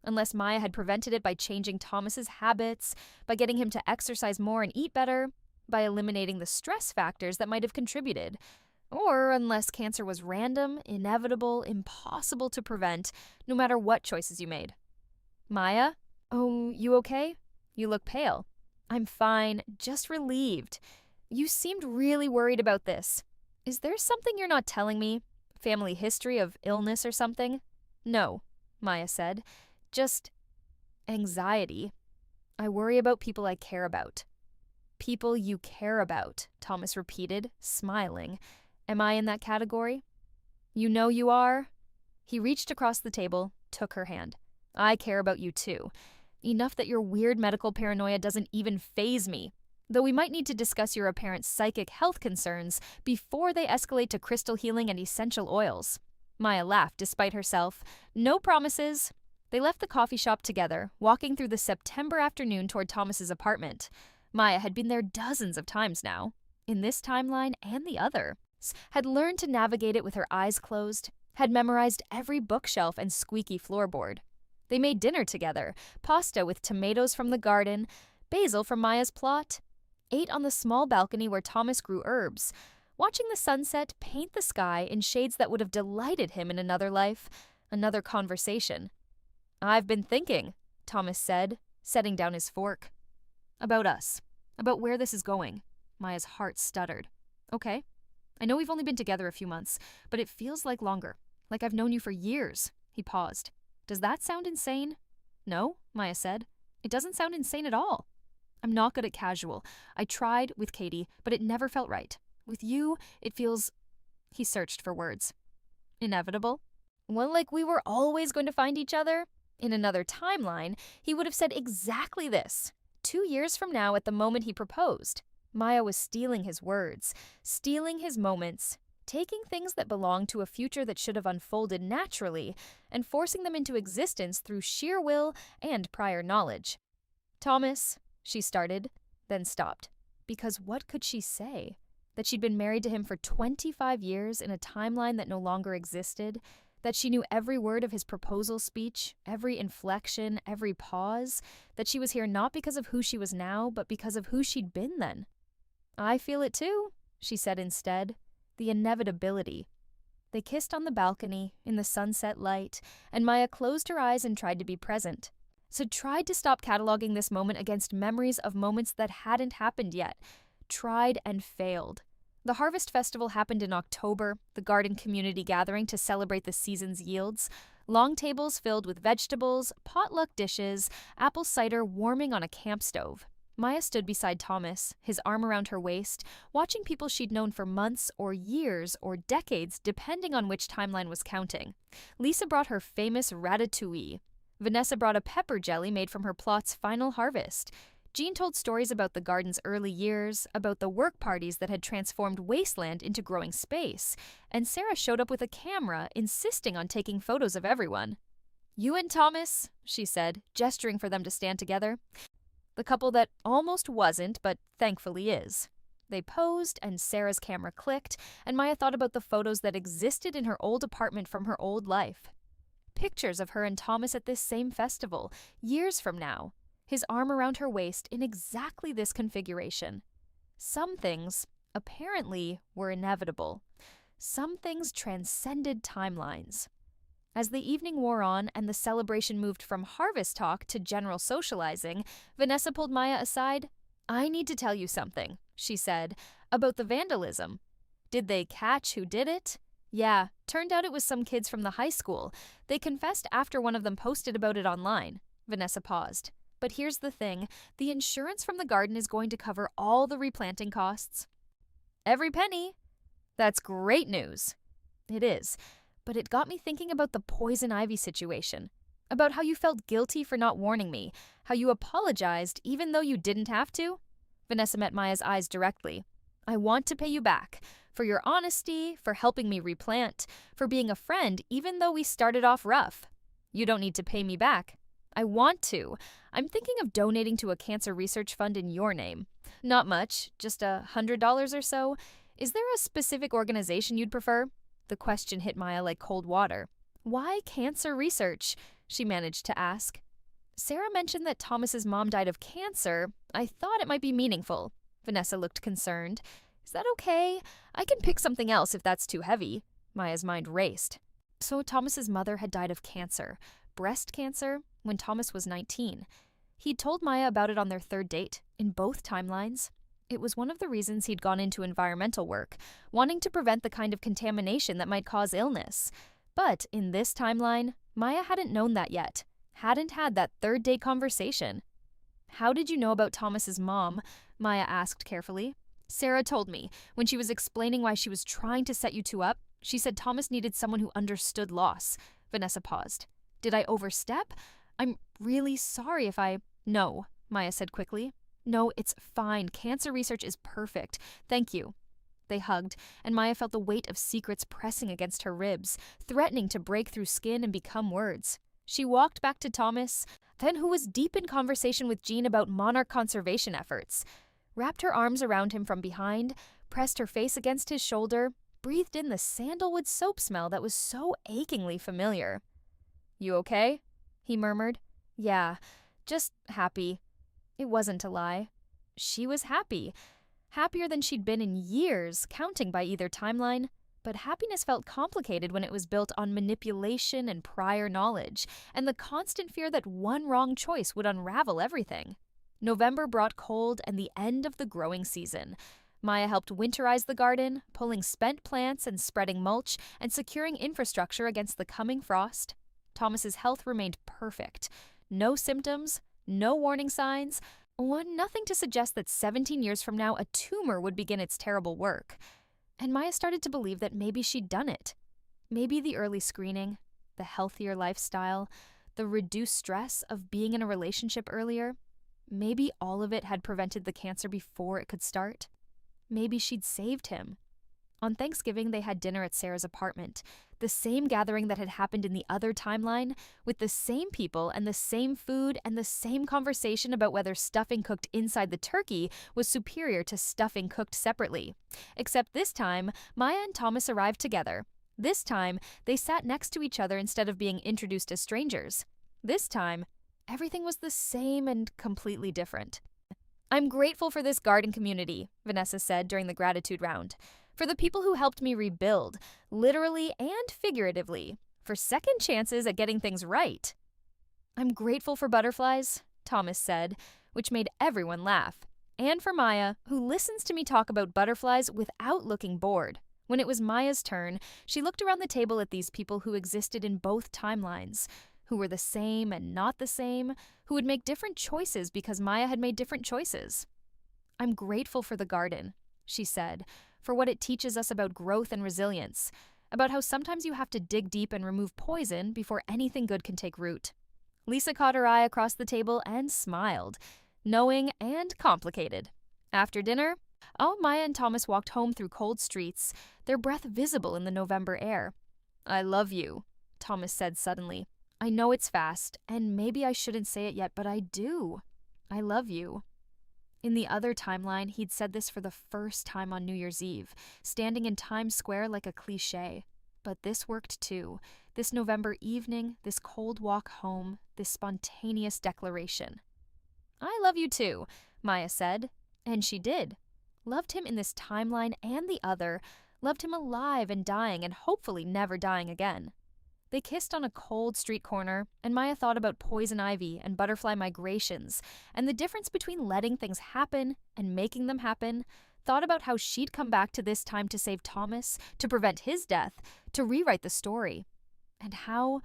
Unless Maya had prevented it by changing Thomas's habits, by getting him to exercise more and eat better, by eliminating the stress factors that might have contributed. Or unless cancer was random, inevitable, impossible to prevent, no matter what choices you made. "Maya? Oh, you okay? You look pale." "I'm fine, just relieved. You seemed really worried about this. Is there something you're not telling me? Family history of illness or something?" "No," Maya said. "Just anxiety. I worry about people I care about." "People you care about," Thomas repeated, smiling. "Am I in that category?" "You know you are." He reached across the table, took her hand. "I care about you too. Enough that your weird medical paranoia doesn't even faze me. Though we might need to discuss your apparent psychic health concerns before they escalate to crystal healing and essential oils." Maya laughed despite herself. "No promises." They left the coffee shop together, walking through the September afternoon toward Thomas's apartment. Maya had been there dozens of times now, in this timeline and the other, had learned to navigate it with her eyes closed, had memorized every bookshelf and squeaky floorboard. They made dinner together, pasta with tomatoes from the garden, basil from Maya's plot, ate on the small balcony where Thomas grew herbs, watching the sunset paint the sky in shades that would have delighted him in another life, another conversation. "I've been thinking," Thomas said, setting down his fork. "About us. About where this is going." Maya's heart stuttered. "Okay. I know we've only been together a few months, but it feels like longer. Like I've known you for years." He paused. "Does that sound insane?" "No," Maya said. "It doesn't sound insane at all. I'm not good at casual. I tried with Katie, but it never felt right. With you, it feels..." He searched for words. "Inevitable?" "Well, like we were always going to find each other?" In another timeline, he would have said exactly this. 2 years from now at the moment he proposed. Maya was stealing his words, stealing his moments, taking things that belonged to a future that should have unfolded naturally and forcing them into existence through sheer will and prior knowledge. "Thomas," she started, then stopped. Because what could she say? That she'd been married to him for 25 years in a timeline that no longer existed? That she knew every word of his proposal speech, every inflection, every pause? That she was here not because of who she was now, but because of who she'd been then? "I feel it too," she said instead. The inevitability. They kissed on the balcony, in the sunset light, and Maya closed her eyes and tried to be present. So tried to stop cataloging this moment against memories of moments that hadn't happened yet. tried and failed. The Harvest Festival happened in October, the garden community gathering to celebrate the season's yields. Long tables filled with vegetables, potluck dishes, apple cider warming on a camp stove. Maya stood beside Thomas, his arm around her waist, watching people she'd known for months or years or decades, depending on which timeline was counting. Lisa brought her famous ratatouille. Vanessa brought a pepper jelly made from her plot's final harvest. Jean told stories about the garden's early years, about the work parties that had transformed wasteland into growing space, and Sarah showed up with a camera, insisting on taking photos of everyone. "You and Thomas," she said, gesturing for them to stand together. The couple that almost wasn't, but thankfully is. They posed, and Sarah's camera clicked, and Maya thought about the photos that existed in her old apartment from her old life. Pictures of her and Thomas at this same festival, years from now. His arm around her waist in exactly this configuration. Some things, apparently, were inevitable. Some things transcended timelines. As the evening wore on and the celebration moved from harvest talk to general socializing, Vanessa pulled Maya aside. "I need to tell you something," she said, "about the vandalism. Did they catch who did it?" "Yeah, turned out it was some kids from the high school. They confessed after one of them posted about it online." Vanessa paused. "But here's the thing, the insurance from the garden is going to cover all the replanting costs." "Every penny." "That's great news." "It is, but it got me thinking about the poison ivy situation, about how you felt guilty for not warning me, how you apologized even though you didn't have to." Vanessa met Maya's eyes directly. "I want to pay you back, for your honesty, for helping me replant, for being a friend even though we started off rough." "You don't need to pay me back." "I want to. I'm thinking of donating to a cancer research fund in your name. Not much, just $100 or so. Is there a specific organization you'd prefer?" The question hit Maya like cold water. "Why cancer research?" she managed to ask. "Sarah mentioned that Thomas's mom died of cancer. I thought it might be meaningful." Vanessa looked concerned. "Is that okay? I can pick something else if that's too heavy." Maya's mind raced. So Thomas's mother had died of cancer. Breast cancer, when Thomas was 19. He'd told Maya about it on their third date, in both timelines. It was one of the reasons he'd gone into environmental work, wanting to prevent the kind of contamination that might cause illness. But in this timeline, Maya hadn't known that yet, hadn't had that third date conversation. "How did you know about Thomas's mom?" Maya asked carefully. "Sarah told me, when she was explaining why she was trying to set you two up, she said Thomas needed someone who understood loss." Vanessa paused. "Did I overstep? I'm really sorry if I—" "No," Maya said quickly. "No, it's fine. Cancer research is perfect. Thank you." They hugged, and Maya felt the weight of secrets pressing against her ribs, threatening to break through skin and become words. She walked back to Thomas, then who was deep in conversation with Jean about monarch conservation efforts, wrapped her arms around him from behind, pressed her face against his shoulder, breathed in the sandalwood soap smell that was so achingly familiar. "You okay?" he murmured. "Yeah, just happy." It wasn't a lie. She was happy. Happier than she'd been in years, counting by either timeline. But happiness felt complicated when it was built on manipulation and prior knowledge, and the constant fear that one wrong choice would unravel everything. November brought cold and the end of the growing season. Maya helped winterize the garden, pulling spent plants and spreading mulch and securing infrastructure against the coming frost. Thomas's health remained perfect. No symptoms, no warning signs, nothing to suggest that 17 years from now a tumor would begin its terrible work. And Maya started to believe that maybe she'd done it. Maybe the early screening, the healthier lifestyle, the reduced stress of being in a relationship earlier, maybe all of it had prevented the cancer before it could start. Maybe she'd saved him. On Thanksgiving, they had dinner at Sarah's apartment, the same gathering that had happened in the other timeline, with the same people and the same food and the same conversation about whether stuffing cooked inside the turkey was superior to stuffing cooked separately. Except this time, Maya and Thomas arrived together. This time, they sat next to each other instead of being introduced as strangers. This time, everything was the same and completely different. "I'm grateful for this garden community," Vanessa said during the gratitude round. "For the people who helped me rebuild, literally and figuratively, for second chances at getting things right." "I'm grateful for butterflies," Thomas said, which made everyone laugh. and for Maya, who listens to me talk about butterflies without looking bored. When it was Maya's turn, she looked around the table at these people who existed in both timelines, who were the same and not the same, who would make different choices because Maya had made different choices. "I'm grateful for the garden," she said, "for what it teaches us about growth and resilience, about how sometimes you have to dig deep and remove poison before anything good can take root." Lisa caught her eye across the table and smiled, knowing and complicated. After dinner, Maya and Thomas walked home through cold streets, their breath visible in the November air. "I love you," Thomas said suddenly. "I know it's fast, and maybe I shouldn't say it yet, but I do. I love you." In the other timeline, he'd said this for the first time on New Year's Eve, standing in Times Square like a cliché. But this worked too. This November evening, this cold walk home, this spontaneous declaration. "I love you too," Maya said. And she did. Loved him in this timeline and the other, loved him alive and dying and hopefully never dying again. They kissed on a cold street corner, and Maya thought about poison ivy and butterfly migrations, and the difference between letting things happen and making them happen, thought about how she'd come back to this time to save Thomas, to prevent his death, to rewrite the story. And how,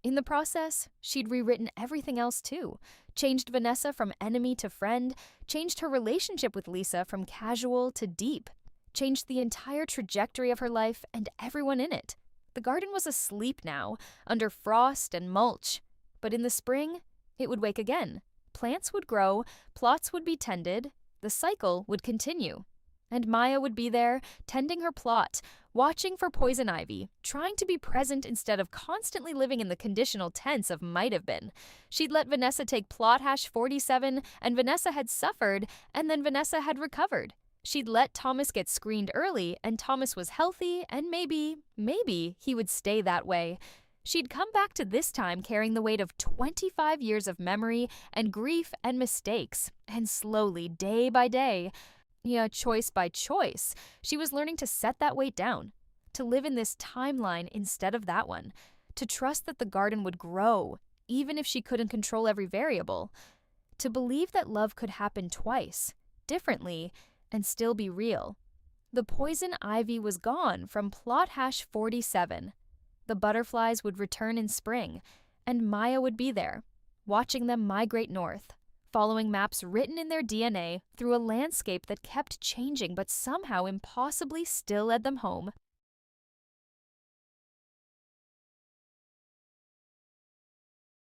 in the process, she'd rewritten everything else too. Changed Vanessa from enemy to friend, changed her relationship with Lisa from casual to deep, changed the entire trajectory of her life and everyone in it. The garden was asleep now, under frost and mulch. But in the spring, it would wake again. Plants would grow, plots would be tended, the cycle would continue. And Maya would be there, tending her plot, watching for poison ivy, trying to be present instead of constantly living in the conditional tense of might have been. She'd let Vanessa take plot hash 47, and Vanessa had suffered, and then Vanessa had recovered. She'd let Thomas get screened early, and Thomas was healthy, and maybe he would stay that way. She'd come back to this time carrying the weight of 25 years of memory and grief and mistakes, and slowly, day by day, choice by choice, she was learning to set that weight down, to live in this timeline instead of that one, to trust that the garden would grow, even if she couldn't control every variable, to believe that love could happen twice, differently, and still be real. The poison ivy was gone from plot hash 47. The butterflies would return in spring, and Maya would be there, watching them migrate north, following maps written in their DNA through a landscape that kept changing but somehow impossibly still led them home.